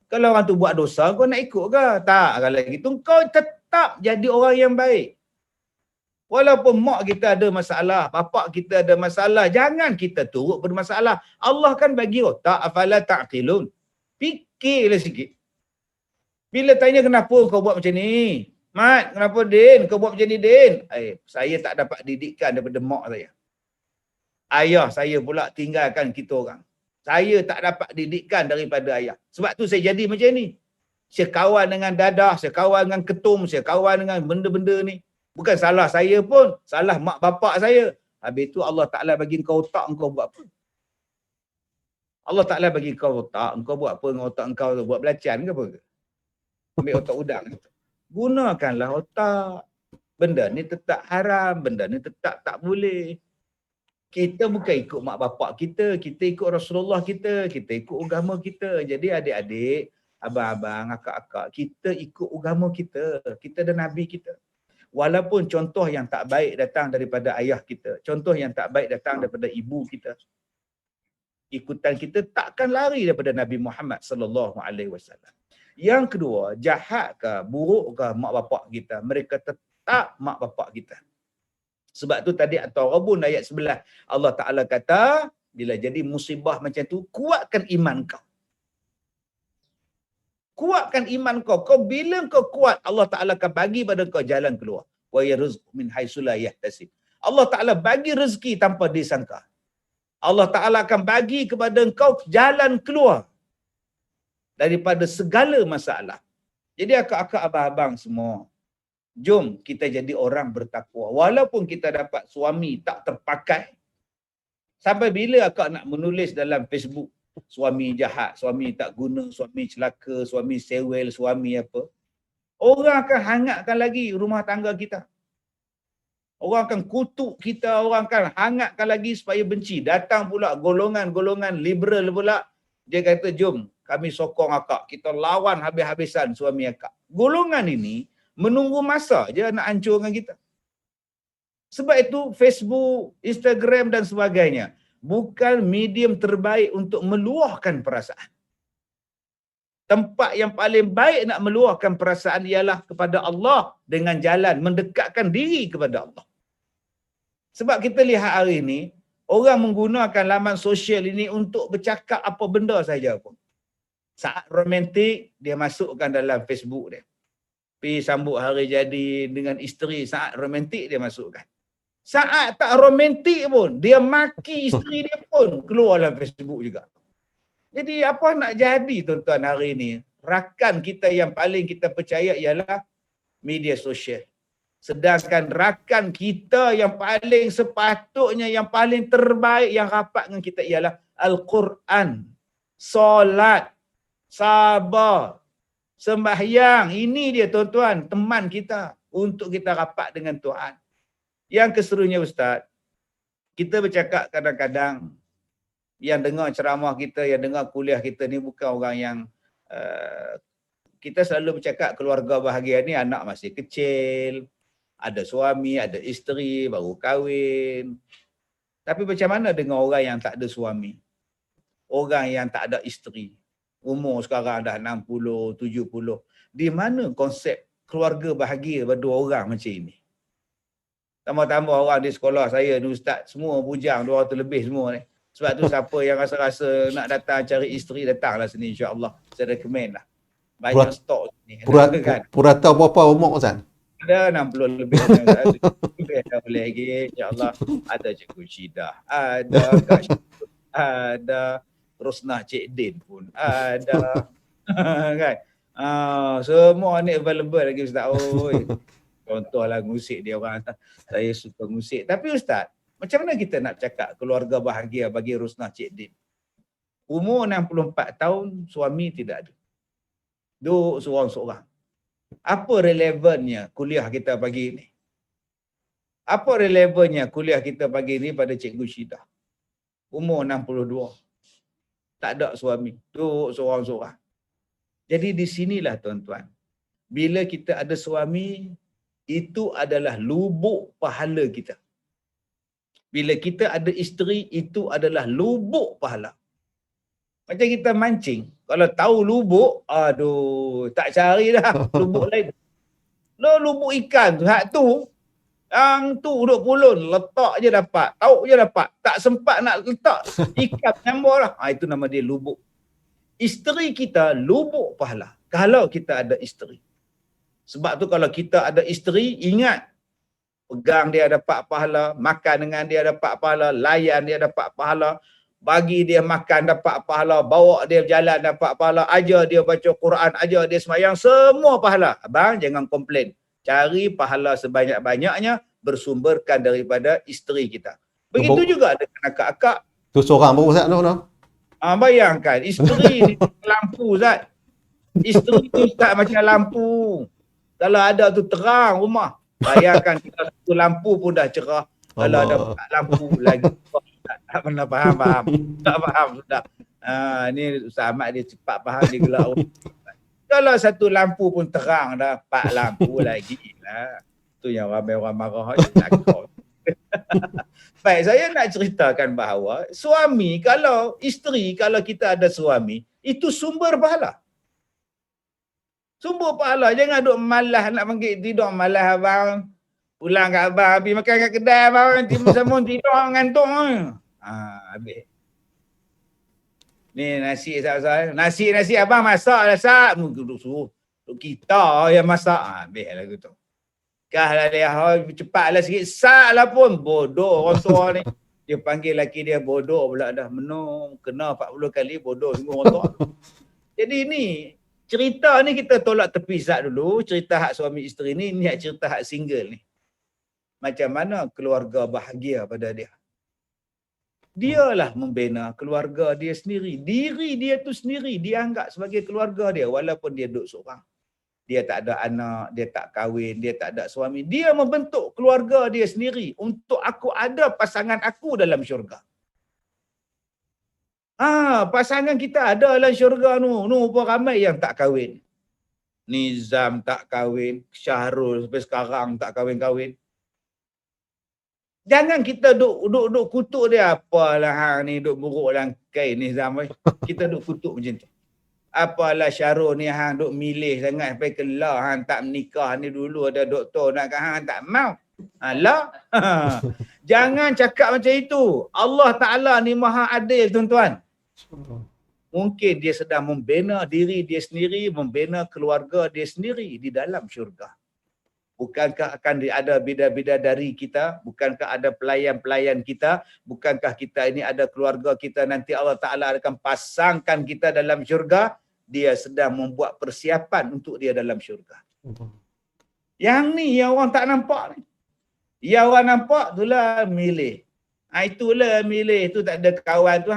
Kalau orang tu buat dosa, kau nak ikut ke? Tak. Kalau gitu, kau tetap jadi orang yang baik. Walaupun mak kita ada masalah, bapak kita ada masalah, jangan kita turut bermasalah. Allah kan bagi otak, afala ta'qilun. Fikirlah sikit. Bila tanya kenapa kau buat macam ni? Mat, kenapa Din? Kau buat macam ni Din? Saya tak dapat didikan daripada mak saya. Ayah saya pula tinggalkan kita orang. Saya tak dapat didikan daripada ayah. Sebab tu saya jadi macam ni. Saya kawan dengan dadah, saya kawan dengan ketum, saya kawan dengan benda-benda ni. Bukan salah saya pun, salah mak bapak saya. Habis tu Allah Ta'ala bagi kau otak, kau buat apa? Allah Ta'ala bagi kau otak, kau buat apa dengan otak kau tu? Buat belacan ke apa ke? Ambil otak udang. Gunakanlah otak. Benda ni tetap haram, benda ni tetap tak boleh. Kita bukan ikut mak bapak kita, kita ikut Rasulullah kita ikut agama kita. Jadi adik-adik, abang-abang, akak-akak, kita ikut agama kita dan Nabi kita. Walaupun contoh yang tak baik datang daripada ayah kita, contoh yang tak baik datang daripada ibu kita, ikutan kita takkan lari daripada Nabi Muhammad sallallahu alaihi wasallam. Yang kedua, jahat ke, buruk ke mak bapak kita, mereka tetap mak bapak kita. Sebab tu tadi At-Taghabun ayat 11 Allah Ta'ala kata, bila jadi musibah macam tu, kuatkan iman kau. Kuatkan iman kau. Kau bila kau kuat, Allah Ta'ala akan bagi pada kau jalan keluar. Wa yarzuqu min haitsu la yahtasib. Allah Ta'ala bagi rezeki tanpa disangka. Allah Ta'ala akan bagi kepada kau jalan keluar daripada segala masalah. Jadi akak-akak, abang-abang semua, jom kita jadi orang bertakwa. Walaupun kita dapat suami tak terpakai, sampai bila akak nak menulis dalam Facebook, suami jahat, suami tak guna, suami celaka, suami sewel, suami apa, orang akan hangatkan lagi rumah tangga kita. Orang akan kutuk kita, orang akan hangatkan lagi supaya benci. Datang pula golongan-golongan liberal pula, dia kata jom kami sokong akak, kita lawan habis-habisan suami akak. Golongan ini menunggu masa je nak hancurkan kita. Sebab itu Facebook, Instagram dan sebagainya bukan medium terbaik untuk meluahkan perasaan. Tempat yang paling baik nak meluahkan perasaan ialah kepada Allah dengan jalan mendekatkan diri kepada Allah. Sebab kita lihat hari ini, orang menggunakan laman sosial ini untuk bercakap apa benda saja pun. Saat romantik, dia masukkan dalam Facebook dia. Pergi sambut hari jadi dengan isteri, saat romantik dia masukkan. Saat tak romantik pun, dia maki isteri dia pun keluar dalam Facebook juga. Jadi apa nak jadi tuan-tuan hari ini? Rakan kita yang paling kita percaya ialah media sosial. Sedangkan rakan kita yang paling sepatutnya, yang paling terbaik, yang rapat dengan kita ialah Al-Quran, solat, sabar, sembahyang. Ini dia tuan-tuan, teman kita untuk kita rapat dengan Tuhan. Yang keserunya Ustaz, kita bercakap kadang-kadang yang dengar ceramah kita, yang dengar kuliah kita ni bukan orang yang kita selalu bercakap keluarga bahagia ni anak masih kecil, ada suami, ada isteri, baru kahwin. Tapi macam mana dengan orang yang tak ada suami? Orang yang tak ada isteri, umur sekarang dah 60, 70. Di mana konsep keluarga bahagia berdua orang macam ini? Tambah-tambah orang di sekolah saya ni Ustaz, semua bujang 200 lebih semua ni. Sebab tu siapa yang rasa-rasa nak datang cari isteri, datanglah sini insya-Allah. Saya recommend lah. Banyak stok sini. Purata berapa umur Ustaz? Ada 60 lebih. Lebih dah boleh lagi. InsyaAllah. Ada Cikgu Syidah. Ada Kak Syukur. Ada Rosnah Cik Din pun. Ada. Kan? Semua ni available lagi Ustaz. Oi. Contohlah musik dia orang. Saya suka musik. Tapi Ustaz, macam mana kita nak cakap keluarga bahagia bagi Rosnah Cik Din? Umur 64 tahun, suami tidak ada. Duduk seorang-seorang. Apa relevannya kuliah kita pagi ni? Apa relevannya kuliah kita pagi ni pada Cikgu Syidah? Umur 62. Tak ada suami. Duduk seorang-seorang. Jadi di sinilah tuan-tuan. Bila kita ada suami, itu adalah lubuk pahala kita. Bila kita ada isteri, itu adalah lubuk pahala. Macam kita mancing, kalau tahu lubuk, aduh, tak cari dah lubuk lain. Lubuk ikan tu, hak tu, yang tu duduk pulun, letak je dapat, tahu je dapat, tak sempat nak letak, ikan nyambur lah. Itu nama dia lubuk. Isteri kita lubuk pahala, kalau kita ada isteri. Sebab tu kalau kita ada isteri, ingat, pegang dia dapat pahala, makan dengan dia dapat pahala, layan dia dapat pahala, bagi dia makan dapat pahala, bawa dia berjalan dapat pahala, ajar dia baca Quran, ajar dia sembahyang, semua pahala. Abang jangan komplain. Cari pahala sebanyak-banyaknya bersumberkan daripada isteri kita. Begitu juga dengan akak-akak. Tu seorang baru Ustaz tu. Bayangkan isteri ni lampu Ustaz. Isteri tu Ustaz macam lampu. Kalau ada tu terang rumah. Bayangkan kita satu lampu pun dah cerah. Kalau ada lampu lagi. Tak pernah faham. Tak faham sudah. Ni Ustaz Ahmad dia cepat faham, dia gelak. Kalau satu lampu pun terang dah, 4 lampu lagi lah. Tu yang ramai orang marah je takut. Baik, saya nak ceritakan bahawa suami, kalau isteri, kalau kita ada suami, itu sumber pahala. Sumber pahala. Jangan duk malas nak panggil tidur, malas abang. Pulang kat abang, habis makan kat kedai abang, timbul tidur, ngantuk. Habis. Ni nasi Sat. Nasi abang masak dah Sat. Duduk suruh. Kita yang masak. Habis lah gitu. Kah lah dia, cepatlah sikit. Sat lah pun. Bodoh orang tua ni. Dia panggil laki dia bodoh pula dah. Menung. Kena 40 kali bodoh semua orang tua. Jadi ni, cerita ni kita tolak tepi Sat dulu. Cerita hak suami isteri ni. Ni hak cerita hak single ni. Macam mana keluarga bahagia pada dia. Dialah membina keluarga dia sendiri. Diri dia tu sendiri dianggap sebagai keluarga dia walaupun dia duduk seorang. Dia tak ada anak, dia tak kahwin, dia tak ada suami. Dia membentuk keluarga dia sendiri untuk aku ada pasangan aku dalam syurga. Pasangan kita ada dalam syurga nu. Nu pun ramai yang tak kahwin. Nizam tak kahwin, Syahrul sampai sekarang tak kahwin-kahwin. Jangan kita duk kutuk dia. Apalah hang ni duk buruk dalam kain ni Zam. Kita duk kutuk macam tu. Apalah Syarul ni hang duk milih sangat sampai kelah hang tak menikah ni, dulu ada doktor nak kat hang tak mau. Alah. Jangan cakap macam itu. Allah Ta'ala ni maha adil tuan-tuan. Mungkin dia sedang membina diri dia sendiri, membina keluarga dia sendiri di dalam syurga. Bukankah akan ada bidadari kita? Bukankah ada pelayan-pelayan kita? Bukankah kita ini ada keluarga kita, nanti Allah Ta'ala akan pasangkan kita dalam syurga? Dia sedang membuat persiapan untuk dia dalam syurga. Yang ni yang orang tak nampak ni. Yang orang nampak itulah milih. Itulah milih. Itu tak ada kawan tu.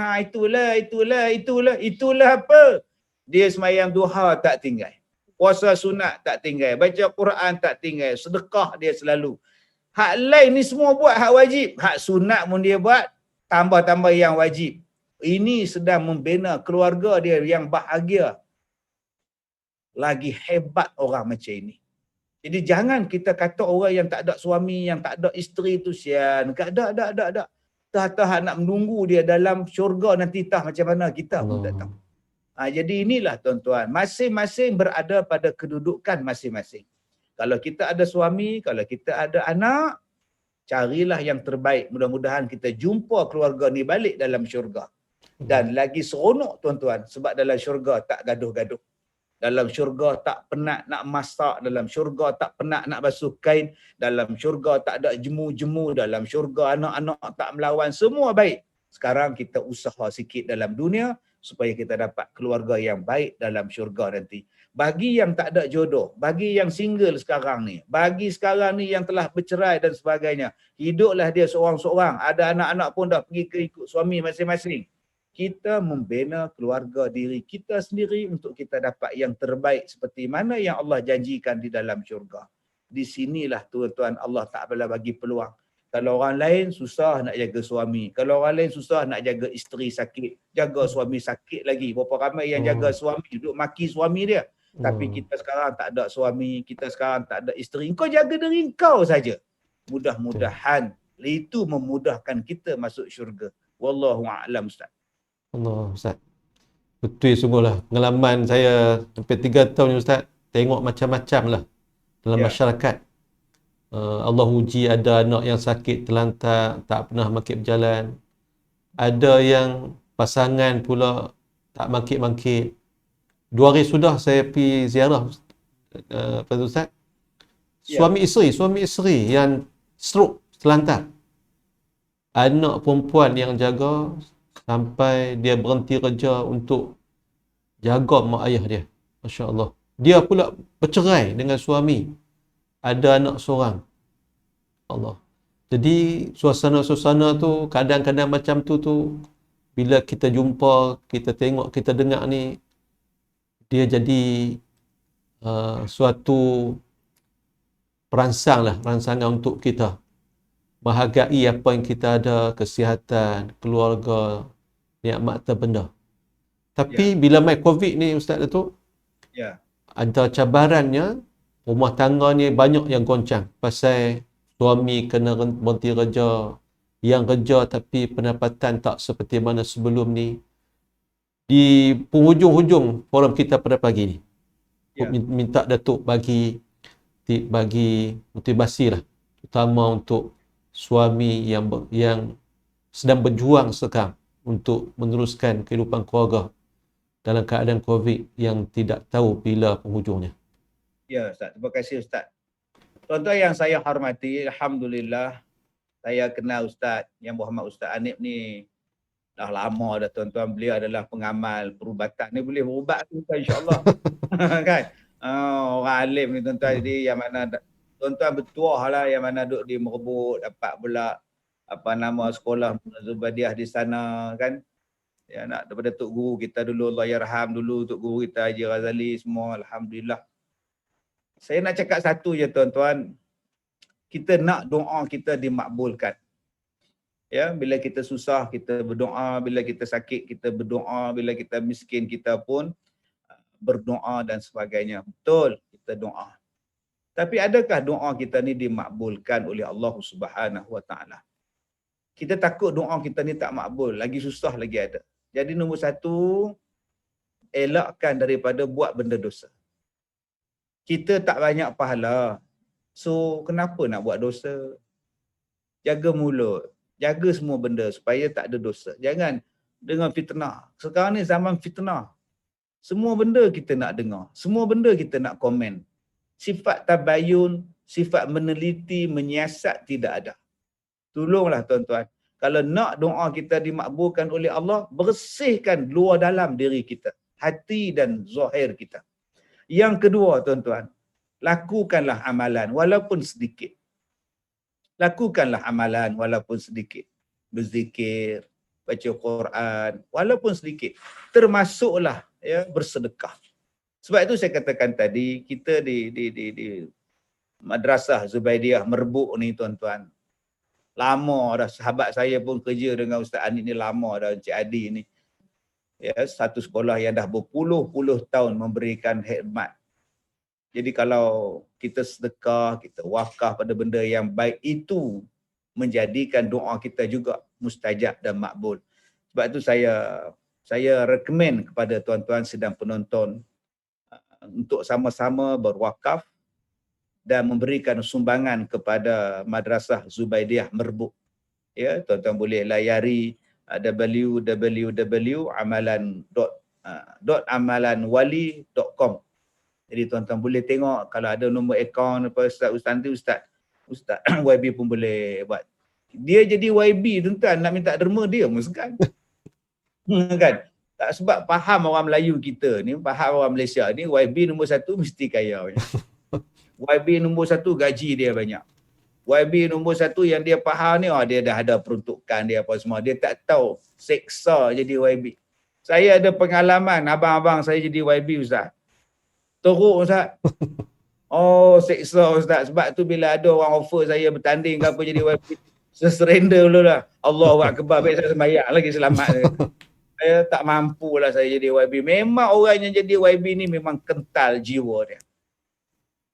Itulah apa? Dia sembahyang duha tak tinggal. Puasa sunat tak tinggal, baca Quran tak tinggal, sedekah dia selalu. Hak lain ni semua buat hak wajib, hak sunat pun dia buat, tambah-tambah yang wajib. Ini sedang membina keluarga dia yang bahagia. Lagi hebat orang macam ini. Jadi jangan kita kata orang yang tak ada suami, yang tak ada isteri tu sian. Tak ada. Tah nak menunggu dia dalam syurga nanti tah macam mana kita pun tak tahu. Jadi inilah tuan-tuan, masing-masing berada pada kedudukan masing-masing. Kalau kita ada suami, kalau kita ada anak, carilah yang terbaik. Mudah-mudahan kita jumpa keluarga ni balik dalam syurga. Dan lagi seronok tuan-tuan, sebab dalam syurga tak gaduh-gaduh. Dalam syurga tak penat nak masak, dalam syurga tak penat nak basuh kain, dalam syurga tak ada jemu-jemu, dalam syurga anak-anak tak melawan, semua baik. Sekarang kita usaha sikit dalam dunia supaya kita dapat keluarga yang baik dalam syurga nanti. Bagi yang tak ada jodoh, bagi yang single sekarang ni, bagi sekarang ni yang telah bercerai dan sebagainya, hiduplah dia seorang-seorang, ada anak-anak pun dah pergi ke ikut suami masing-masing. Kita membina keluarga diri kita sendiri untuk kita dapat yang terbaik seperti mana yang Allah janjikan di dalam syurga. Di sinilah tuan-tuan Allah Ta'ala bagi peluang. Kalau orang lain susah nak jaga suami, kalau orang lain susah nak jaga isteri sakit, jaga suami sakit lagi. Berapa ramai yang jaga suami, duduk maki suami dia. Tapi kita sekarang tak ada suami, kita sekarang tak ada isteri. Kau jaga diri kau saja. Mudah-mudahan itu memudahkan kita masuk syurga. Wallahu a'lam, Ustaz. Allah, Ustaz. Betul sungguhlah. Pengalaman saya sampai 3 tahun ni Ustaz, tengok macam-macam lah dalam masyarakat. Allah uji, ada anak yang sakit terlantar, tak pernah mangkit berjalan. Ada yang pasangan pula tak mangkit-mangkit. 2 hari sudah saya pergi ziarah Ustaz. Suami isteri yang stroke terlantar. Anak perempuan yang jaga sampai dia berhenti kerja untuk jaga mak ayah dia. Masya Allah. Dia pula bercerai dengan suami. Ada anak seorang. Allah. Jadi suasana-suasana tu, kadang-kadang macam tu bila kita jumpa, kita tengok, kita dengar ni, dia jadi suatu peransangan untuk kita menghargai apa yang kita ada, kesihatan, keluarga, nikmat terbenda. Tapi bila mai COVID ni Ustaz Datuk, ada cabarannya, rumah tangga ni banyak yang goncang. Pasal suami kena berhenti kerja, yang kerja tapi pendapatan tak seperti mana sebelum ni. Di penghujung-hujung forum kita pada pagi ni, minta Datuk bagi motivasi lah, terutama untuk suami yang sedang berjuang sekarang untuk meneruskan kehidupan keluarga dalam keadaan COVID yang tidak tahu bila penghujungnya. Ya Ustaz, terima kasih Ustaz. Tuan-tuan yang saya hormati, alhamdulillah saya kenal Ustaz yang Muhammad Ustaz Anip ni dah lama dah tuan-tuan. Beliau adalah pengamal perubatan ni, boleh berubat tu insya-Allah. Kan? Orang alim ni tuan-tuan, jadi yang mana tuan-tuan bertuah lah yang mana duduk di Merbuk, dapat pula sekolah Zubaidiah di sana kan. Ya, nak daripada Tok Guru kita dulu, Allah yarham dulu, Tok Guru kita Haji Ghazali semua, alhamdulillah. Saya nak cakap satu je tuan-tuan, kita nak doa kita dimakbulkan. Ya, bila kita susah kita berdoa, bila kita sakit kita berdoa, bila kita miskin kita pun berdoa dan sebagainya. Betul, kita doa. Tapi adakah doa kita ni dimakbulkan oleh Allah Subhanahu Wa Taala? Kita takut doa kita ni tak makbul, lagi susah lagi ada. Jadi nombor 1, elakkan daripada buat benda dosa. Kita tak banyak pahala, so kenapa nak buat dosa? Jaga mulut, jaga semua benda supaya tak ada dosa. Jangan dengar fitnah. Sekarang ni zaman fitnah. Semua benda kita nak dengar, semua benda kita nak komen. Sifat tabayun, sifat meneliti, menyiasat tidak ada. Tolonglah tuan-tuan, kalau nak doa kita dimakbulkan oleh Allah, bersihkan luar dalam diri kita, hati dan zahir kita. Yang kedua tuan-tuan, lakukanlah amalan walaupun sedikit. Lakukanlah amalan walaupun sedikit. Berzikir, baca Quran, walaupun sedikit. Termasuklah bersedekah. Sebab itu saya katakan tadi, kita di Madrasah Zubaidiah Merbuk ni tuan-tuan, lama dah, sahabat saya pun kerja dengan Ustaz Anip ni lama dah, Encik Adi ni. Ya, satu sekolah yang dah berpuluh-puluh tahun memberikan khidmat. Jadi kalau kita sedekah, kita wakaf pada benda yang baik, itu menjadikan doa kita juga mustajab dan makbul. Sebab itu saya recommend kepada tuan-tuan sedang penonton untuk sama-sama berwakaf dan memberikan sumbangan kepada Madrasah Zubaidiah Merbuk. Ya, tuan-tuan boleh layari www.amalanwali.com Jadi tuan-tuan boleh tengok kalau ada nombor akaun apa ustaz nanti ustaz YB pun boleh buat. Dia jadi YB tuan-tuan nak minta derma dia muskan. Kan? Tak, sebab faham orang Melayu kita ni, faham orang Malaysia ni, YB nombor 1 mesti kaya punya. YB nombor 1 gaji dia banyak. YB nombor 1 yang dia faham ni, dia dah ada peruntukan dia apa semua. Dia tak tahu seksa jadi YB. Saya ada pengalaman abang-abang saya jadi YB ustaz. Teruk ustaz. Oh, seksa ustaz. Sebab tu bila ada orang offer saya bertanding ke apa jadi YB, saya surrender dulu lah. Allahu Akbar, baik saya sembahyang lagi selamat. Saya tak mampulah saya jadi YB. Memang orang yang jadi YB ni memang kental jiwa dia.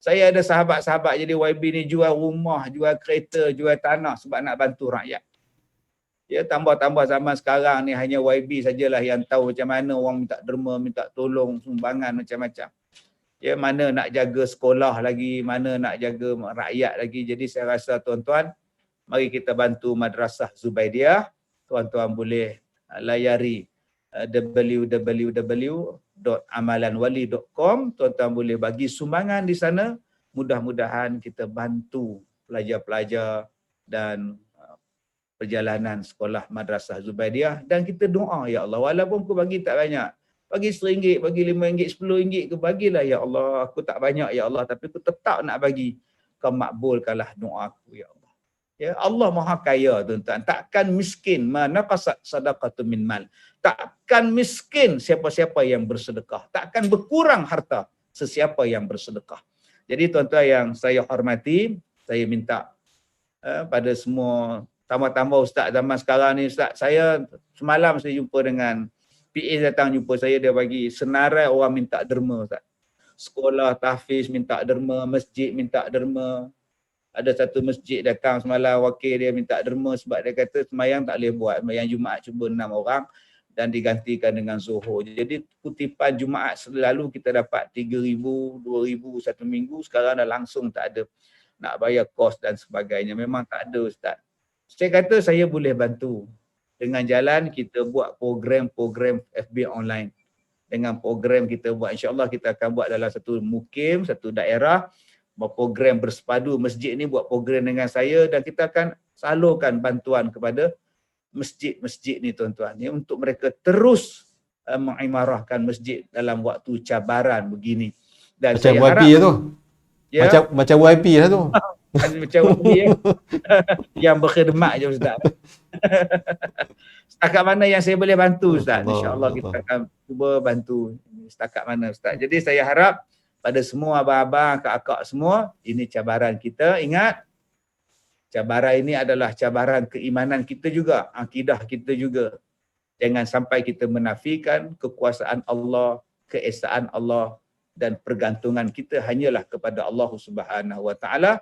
Saya ada sahabat-sahabat jadi YB ni jual rumah, jual kereta, jual tanah sebab nak bantu rakyat. Ya, tambah-tambah zaman sekarang ni hanya YB sajalah yang tahu macam mana orang minta derma, minta tolong, sumbangan macam-macam. Ya, mana nak jaga sekolah lagi, mana nak jaga rakyat lagi. Jadi saya rasa tuan-tuan, mari kita bantu Madrasah Zubaidiah. Tuan-tuan boleh layari www.amalanwali.com. Tuan-tuan boleh bagi sumbangan di sana. Mudah-mudahan kita bantu pelajar-pelajar dan perjalanan sekolah Madrasah Zubaidiah, dan kita doa, ya Allah, walaupun aku bagi tak banyak, bagi RM1, bagi RM5, RM10 ke, bagilah ya Allah, aku tak banyak ya Allah, tapi aku tetap nak bagi, kau makbulkanlah doa aku ya Allah. Ya, Allah Maha Kaya tuan-tuan, takkan miskin mana qasat sadaqatu min mal. Takkan miskin siapa-siapa yang bersedekah, takkan berkurang harta sesiapa yang bersedekah. Jadi tuan-tuan yang saya hormati, saya minta pada semua, tambah-tambah ustaz zaman sekarang ni ustaz, saya semalam saya jumpa dengan PA datang jumpa saya, dia bagi senarai orang minta derma ustaz. Sekolah tahfiz minta derma, masjid minta derma. Ada satu masjid datang semalam, wakil dia minta derma sebab dia kata semayang tak boleh buat, semayang Jumaat cuba 6 orang dan digantikan dengan Zuhur. Jadi kutipan Jumaat selalu kita dapat 3,000, 2,000 satu minggu, sekarang dah langsung tak ada. Nak bayar kos dan sebagainya, memang tak ada ustaz. Saya kata saya boleh bantu dengan jalan kita buat program-program FB online. Dengan program kita buat, insya-Allah kita akan buat dalam satu mukim, satu daerah, buat program bersepadu masjid ni, buat program dengan saya, dan kita akan salurkan bantuan kepada masjid-masjid ni tuan-tuan, ya, untuk mereka terus mengimarahkan masjid dalam waktu cabaran begini. Dan Macam saya YB harap tu. Ya? Macam YB lah tu. Macam YB ya. Yang berkhidmat je ustaz. Setakat mana yang saya boleh bantu ustaz, insya-Allah kita akan cuba bantu setakat mana ustaz. Jadi saya harap pada semua abang-abang, kakak semua, ini cabaran kita. Ingat, cabaran ini adalah cabaran keimanan kita juga, akidah kita juga. Jangan sampai kita menafikan kekuasaan Allah, keesaan Allah, dan pergantungan kita hanyalah kepada Allah Subhanahu wa taala.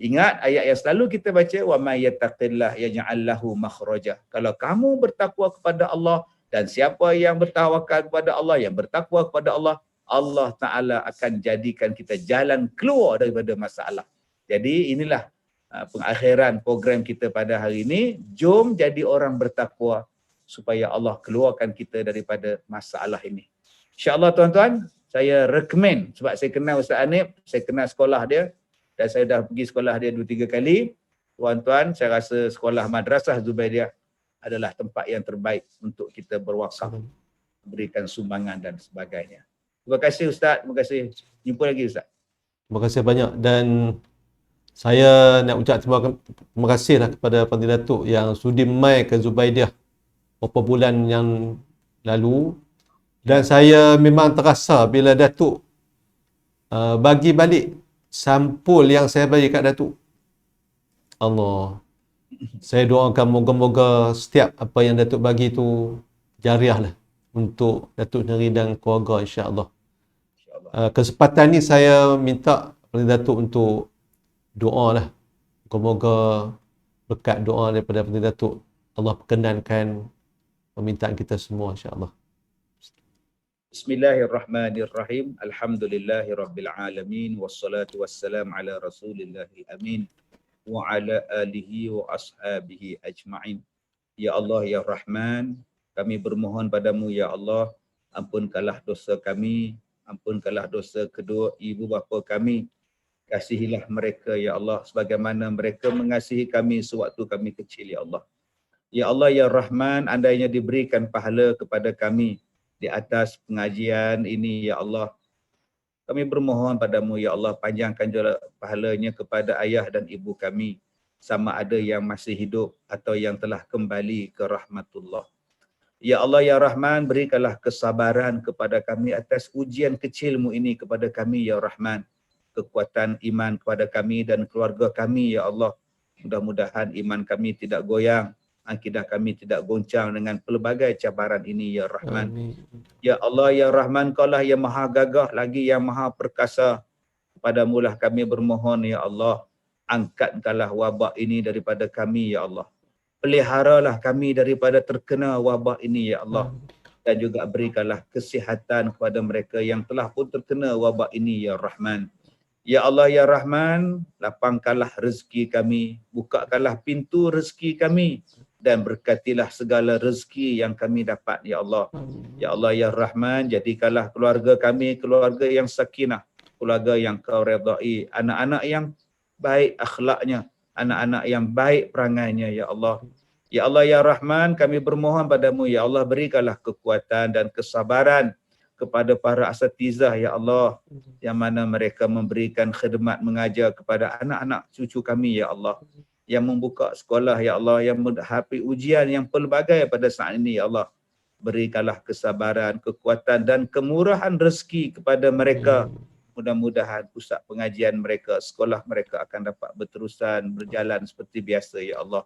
Ingat ayat yang selalu kita baca, wa may yattaqillah yaj'al lahu makhraja. Kalau kamu bertakwa kepada Allah, dan siapa yang bertawakal kepada Allah, yang bertakwa kepada Allah, Allah Ta'ala akan jadikan kita jalan keluar daripada masalah. Jadi inilah pengakhiran program kita pada hari ini. Jom jadi orang bertakwa supaya Allah keluarkan kita daripada masalah ini. InsyaAllah tuan-tuan, saya recommend, sebab saya kenal Ustaz Anip, saya kenal sekolah dia, dan saya dah pergi sekolah dia 2-3 kali. Tuan-tuan, saya rasa sekolah Madrasah Zubaidiah adalah tempat yang terbaik untuk kita berwakaf, berikan sumbangan dan sebagainya. Terima kasih Ustaz, terima kasih. Jumpa lagi Ustaz. Terima kasih banyak, dan saya nak ucap terima kasihlah kepada Fadil Datuk yang sudi mai ke Zubaidiah beberapa bulan yang lalu, dan saya memang terasa bila Datuk bagi balik sampul yang saya bagi kat Datuk. Allah, saya doakan moga-moga setiap apa yang Datuk bagi tu jariah lah untuk Datuk sendiri dan keluarga, insya-Allah. Kesempatan ni saya minta kepada Datuk untuk doa lah. Moga-moga berkat doa daripada Datuk, Allah perkenankan permintaan kita semua, insya-Allah. Bismillahirrahmanirrahim. Alhamdulillahirabbil alamin, wassalatu wassalam ala rasulillahil amin wa ala alihi wa ashabihi ajma'in. Ya Allah ya Rahman, kami bermohon padamu ya Allah, ampunkanlah dosa kami, Ampunkanlah dosa kedua ibu bapa kami. Kasihilah mereka ya Allah sebagaimana mereka mengasihi kami sewaktu kami kecil ya Allah. Ya Allah ya Rahman, andainya diberikan pahala kepada kami di atas pengajian ini ya Allah. Kami bermohon padamu ya Allah, panjangkan juga pahalanya kepada ayah dan ibu kami, sama ada yang masih hidup atau yang telah kembali ke rahmatullah. Ya Allah ya Rahman, berikanlah kesabaran kepada kami atas ujian kecilmu ini kepada kami ya Rahman. Kekuatan iman kepada kami dan keluarga kami ya Allah. Mudah-mudahan iman kami tidak goyang, akidah kami tidak goncang dengan pelbagai cabaran ini ya Rahman. Amin. Ya Allah ya Rahman, Kaulah yang maha gagah lagi yang maha perkasa. Padamulah kami bermohon ya Allah, angkatkanlah wabak ini daripada kami ya Allah. Peliharalah kami daripada terkena wabak ini ya Allah. Dan juga berikanlah kesihatan kepada mereka yang telah pun terkena wabak ini ya Rahman. Ya Allah ya Rahman, lapangkanlah rezeki kami, bukakanlah pintu rezeki kami dan berkatilah segala rezeki yang kami dapat ya Allah. Ya Allah ya Rahman, jadikanlah keluarga kami keluarga yang sakinah, keluarga yang kau redai, anak-anak yang baik akhlaknya, anak-anak yang baik perangainya ya Allah. Ya Allah ya Rahman, kami bermohon padamu ya Allah, berikanlah kekuatan dan kesabaran kepada para asatizah ya Allah, yang mana mereka memberikan khidmat mengajar kepada anak-anak cucu kami ya Allah, yang membuka sekolah ya Allah, yang menghadapi ujian yang pelbagai pada saat ini ya Allah. Berikanlah kesabaran, kekuatan dan kemurahan rezeki kepada mereka. Mudah-mudahan pusat pengajian mereka, sekolah mereka akan dapat berterusan berjalan seperti biasa ya Allah.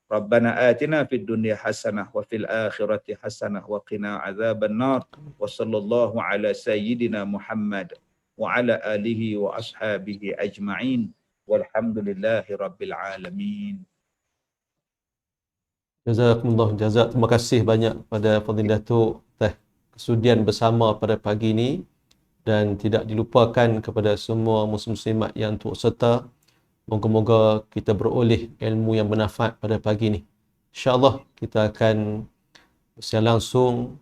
Rabbana atina fid dunya hasanah wa fil akhirati hasanah wa qina azaban nar. Wa sallallahu ala sayyidina Muhammad wa ala alihi wa ashabihi ajma'in. Walhamdulillahi rabbil alamin. Jazakumullah jazak. Terima kasih banyak pada Fadilah Datuk atas kesudian bersama pada pagi ini, dan tidak dilupakan kepada semua muslim-muslimat yang turut serta. Moga-moga kita beroleh ilmu yang bermanfaat pada pagi ini. InsyaAllah kita akan bersiar langsung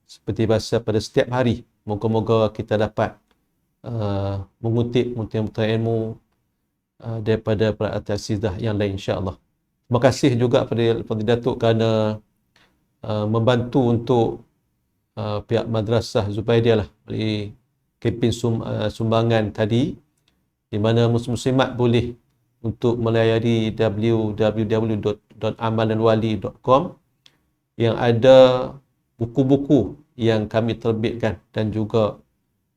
seperti biasa pada setiap hari. Moga-moga kita dapat mengutip ilmu daripada para asatidzah yang lain insya-Allah. Terima kasih juga kepada Fadilah Datuk kerana membantu untuk pihak Madrasah Zubaidah beri kempen sumbangan tadi, di mana muslimat boleh untuk melayari www.amalanwali.com yang ada buku-buku yang kami terbitkan dan juga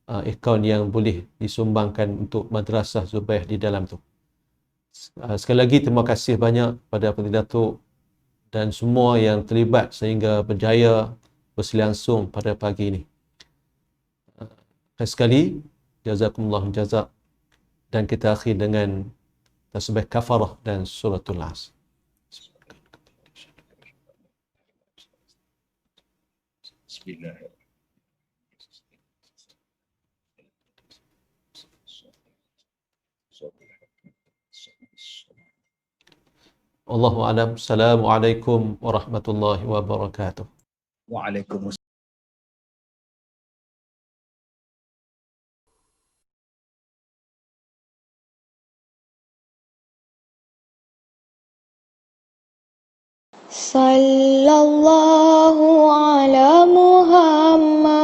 akaun yang boleh disumbangkan untuk Madrasah Zubaidah di dalam tu. Sekali lagi terima kasih banyak pada Fadilah Datuk dan semua yang terlibat sehingga berjaya berlangsung pada pagi ini. Sekali jazakumullah jazak, dan kita akhir dengan tasbih kafarah dan suratul As. Bismillahirrahmanirrahim. Allahu a'lam. Assalamualaikum warahmatullahi wabarakatuh. Waalaikumsalam. Sallallahu ala Muhammad.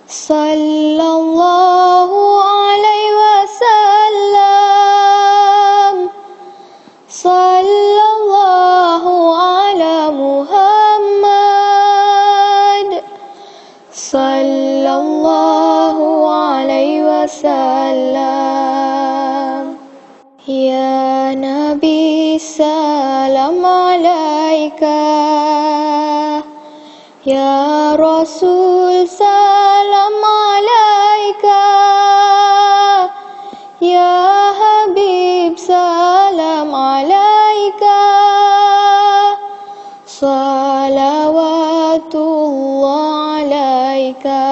Sallallahu alaihi wasallam. Sallallahu ala Muhammad. Sallallahu alaihi wasallam. Ya Nabi salam alaika. Ya Rasul salam alaika. Ya Habib salam alaika. Salawatullah alaika.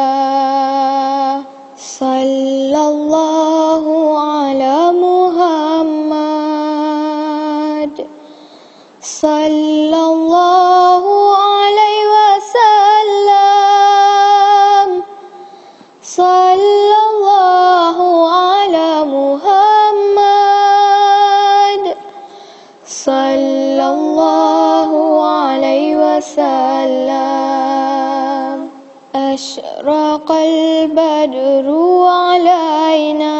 Sallallahu ala Muhammad. Sallallahu alaihi wasallam. أشرق البدر علينا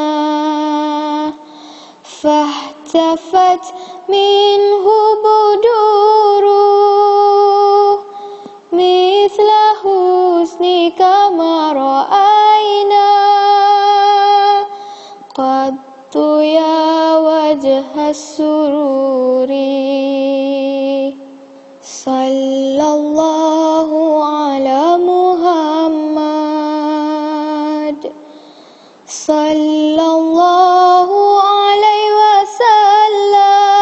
فاهتفت منه بدوره مثل حسنك ما رأينا قط يا وجه السرور صلى الله على محمد صلى الله عليه وسلم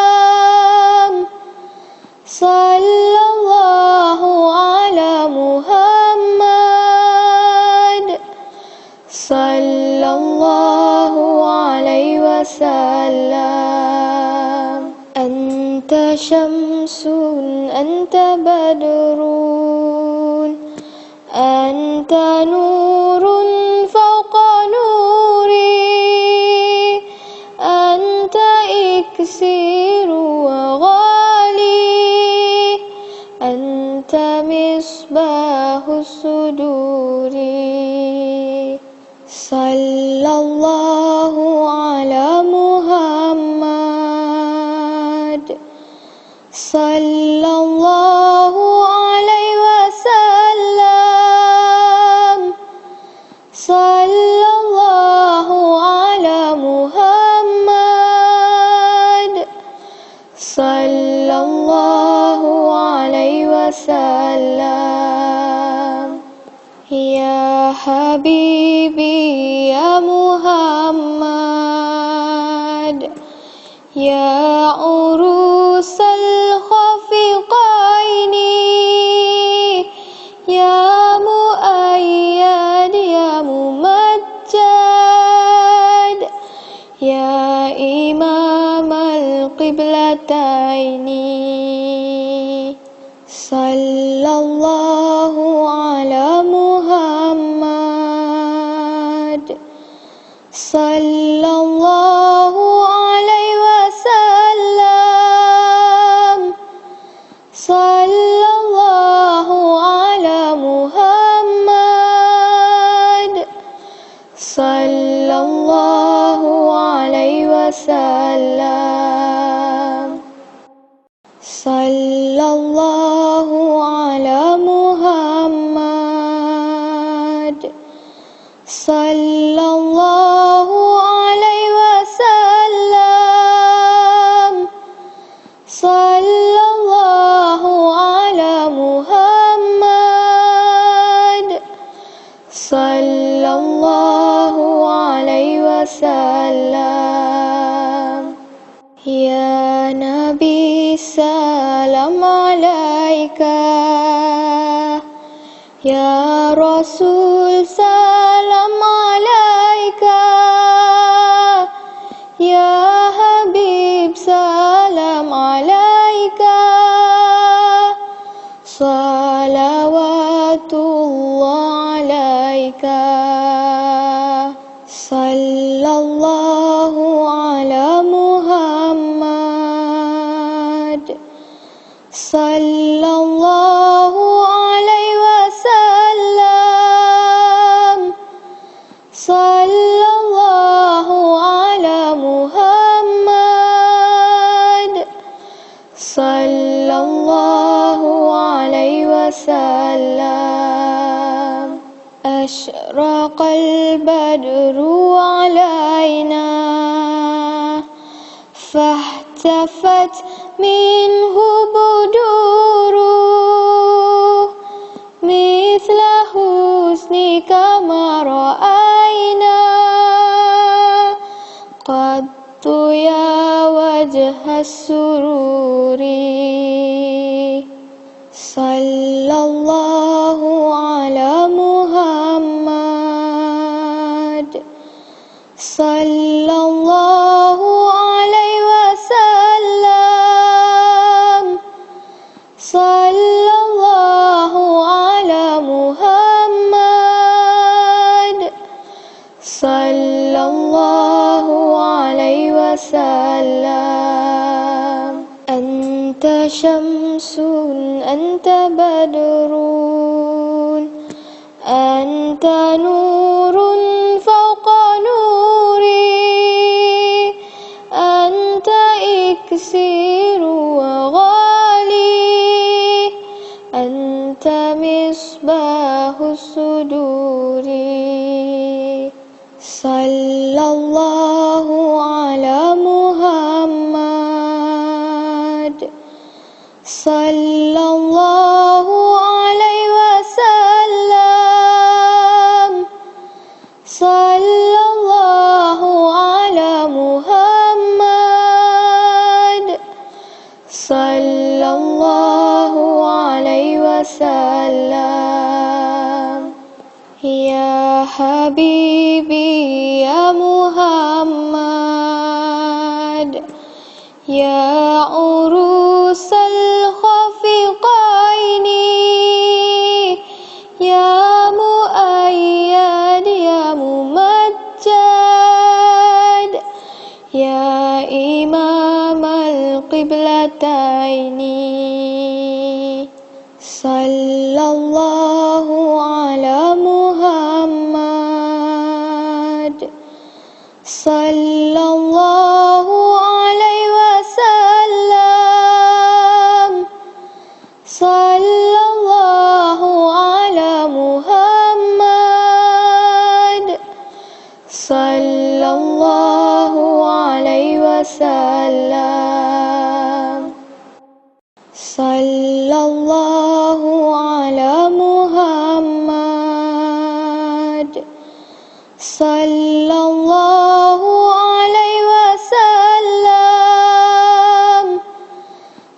صلى الله على محمد صلى الله عليه وسلم أنت شمس أنت بدر أنت نور فوق نوري أنت إكسير وغالي أنت مصباح الصدور صلى الله على محمد صلى الله عليه وسلم صلى الله على محمد صلى الله عليه وسلم يا حبيبي يا محمد يا عروس الخفقين يا مؤيد يا ممجد يا إمام القبلتين صلى الله على محمد صلى الله عليه وسلم صلى الله على محمد صلى الله عليه وسلم صلى الله على محمد صلى الله عليه وسلم صلى الله على محمد صلى الله عليه وسلم يا نبي سلام عليك يا رسول سلام عليك يا حبيب سلام عليك صلوات الله عليك صلى الله على محمد صلى الله عليه وسلم صلى الله على محمد صلى الله عليه وسلم أشرق البدر علينا فاهتفت منه بدوره مثل حسنك ما رأينا قط يا وجه السرور صلى الله على محمد صلى الله عليه وسلم صلى الله على محمد صلى الله عليه وسلم أنت شمس أنت بدر أنت نور فوق نوري أنت إكسير وغالي أنت مصباح الصدور صلى الله على محمد صلى الله عليه وسلم صلى الله على محمد صلى الله عليه وسلم يا حبيبي يا محمد يا عروس الخفقين يا مؤيد يا ممجد يا إمام القبلتين صلى الله على محمد صلى الله عليه وسلم صلى الله على محمد صلى الله عليه وسلم صلى الله على محمد صلى الله عليه وسلم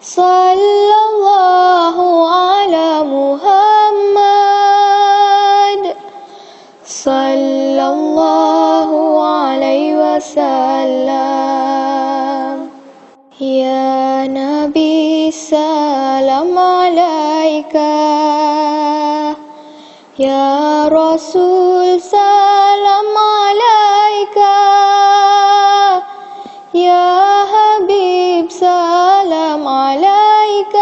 صلى الله على محمد صلى الله عليه وسلم يا نبي سلام عليك يا رسول سلام عليك يا حبيب سلام عليك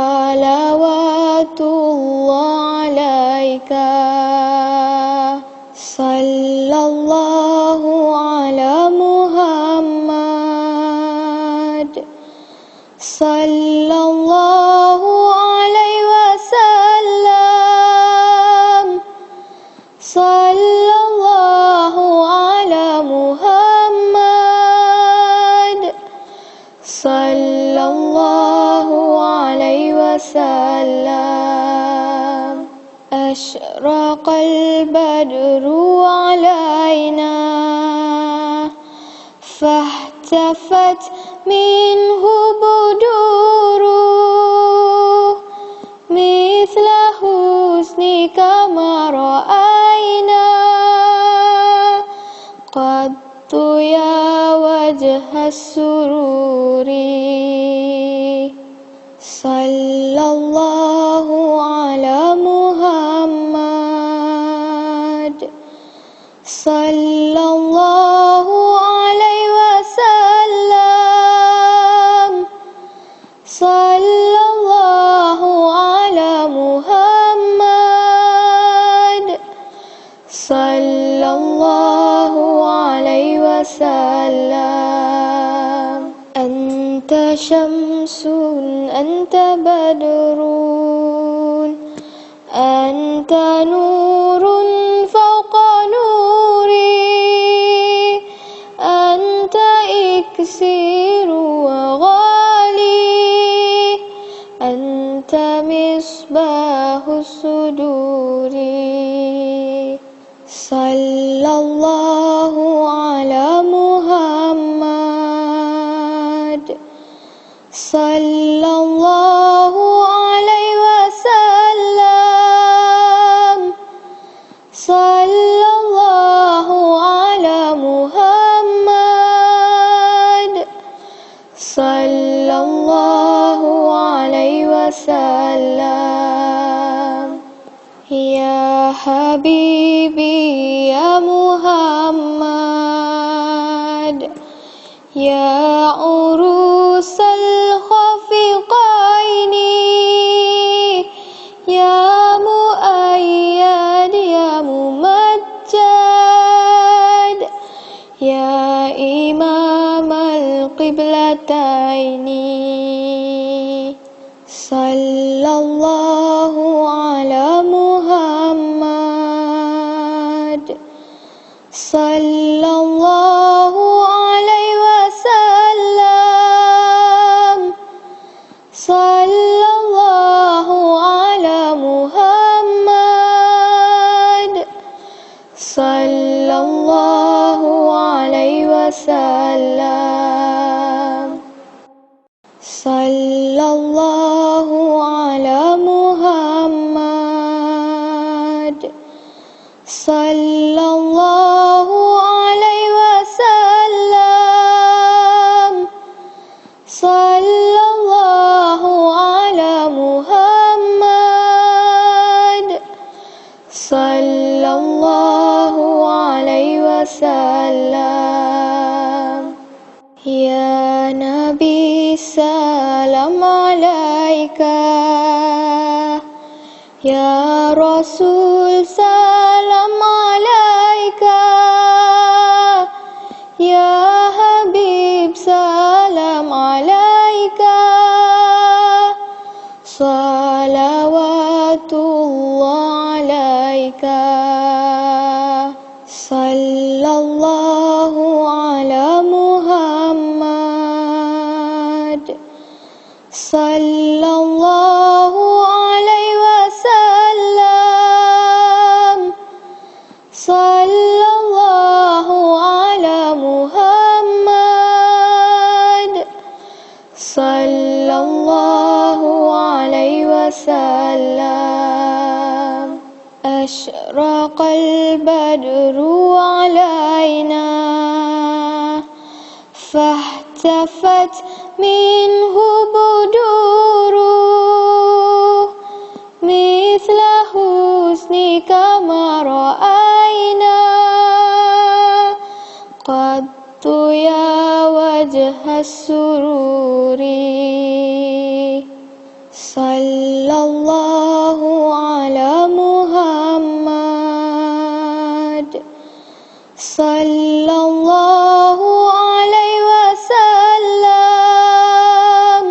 صلوات الله عليك صلى الله على محمد صلى الله عليه وسلم صلى الله على محمد صلى الله عليه وسلم أشرق البدر علينا فاحتفت منه بدور مثل حسنك ما رأينا قط يا وجه السرور صلى الله على محمد صلى الله عليه وسلم صلى الله على محمد صلى الله عليه وسلم أنت شمس أنت بدر أنت نور فوق نوري أنت إكسير وغالي أنت مصباح الصدور صلى الله على محمد صلى الله عليه وسلم صلى الله على محمد صلى الله عليه وسلم يا حبيبي يا محمد يا عروس الخفقين يا يا إمام القبلتين صلى الله على محمد صلى الله عليه وسلم صلى الله على محمد صلى الله عليه وسلم صلى الله على محمد صلى الله عليه وسلم صلى الله على محمد صلى الله عليه وسلم يا نبي سلام عليك يا رسول سلام عليك يا حبيب سلام عليك صلوات الله عليك صلى الله على محمد صلى الله عليه وسلم صلى الله على محمد صلى الله عليه وسلم أشرق البدر علينا فاحتفت منه بدوره مثل حسنك ما رأينا قط يا وجه السرور صلى الله على محمد صلى الله عليه وسلم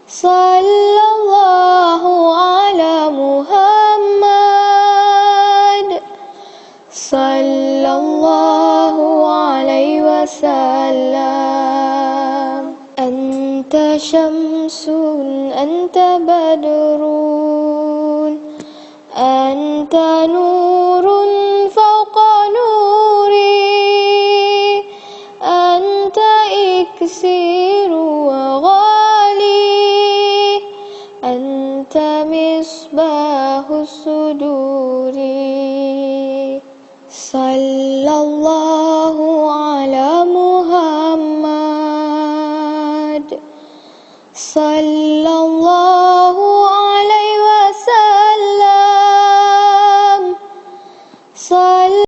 صلى الله على محمد صلى الله عليه وسلم أنت شمس أنت بدر أنت نور فوق نوري أنت إكسير وغالي أنت مصباح الصدور صلى الله على محمد صلى الله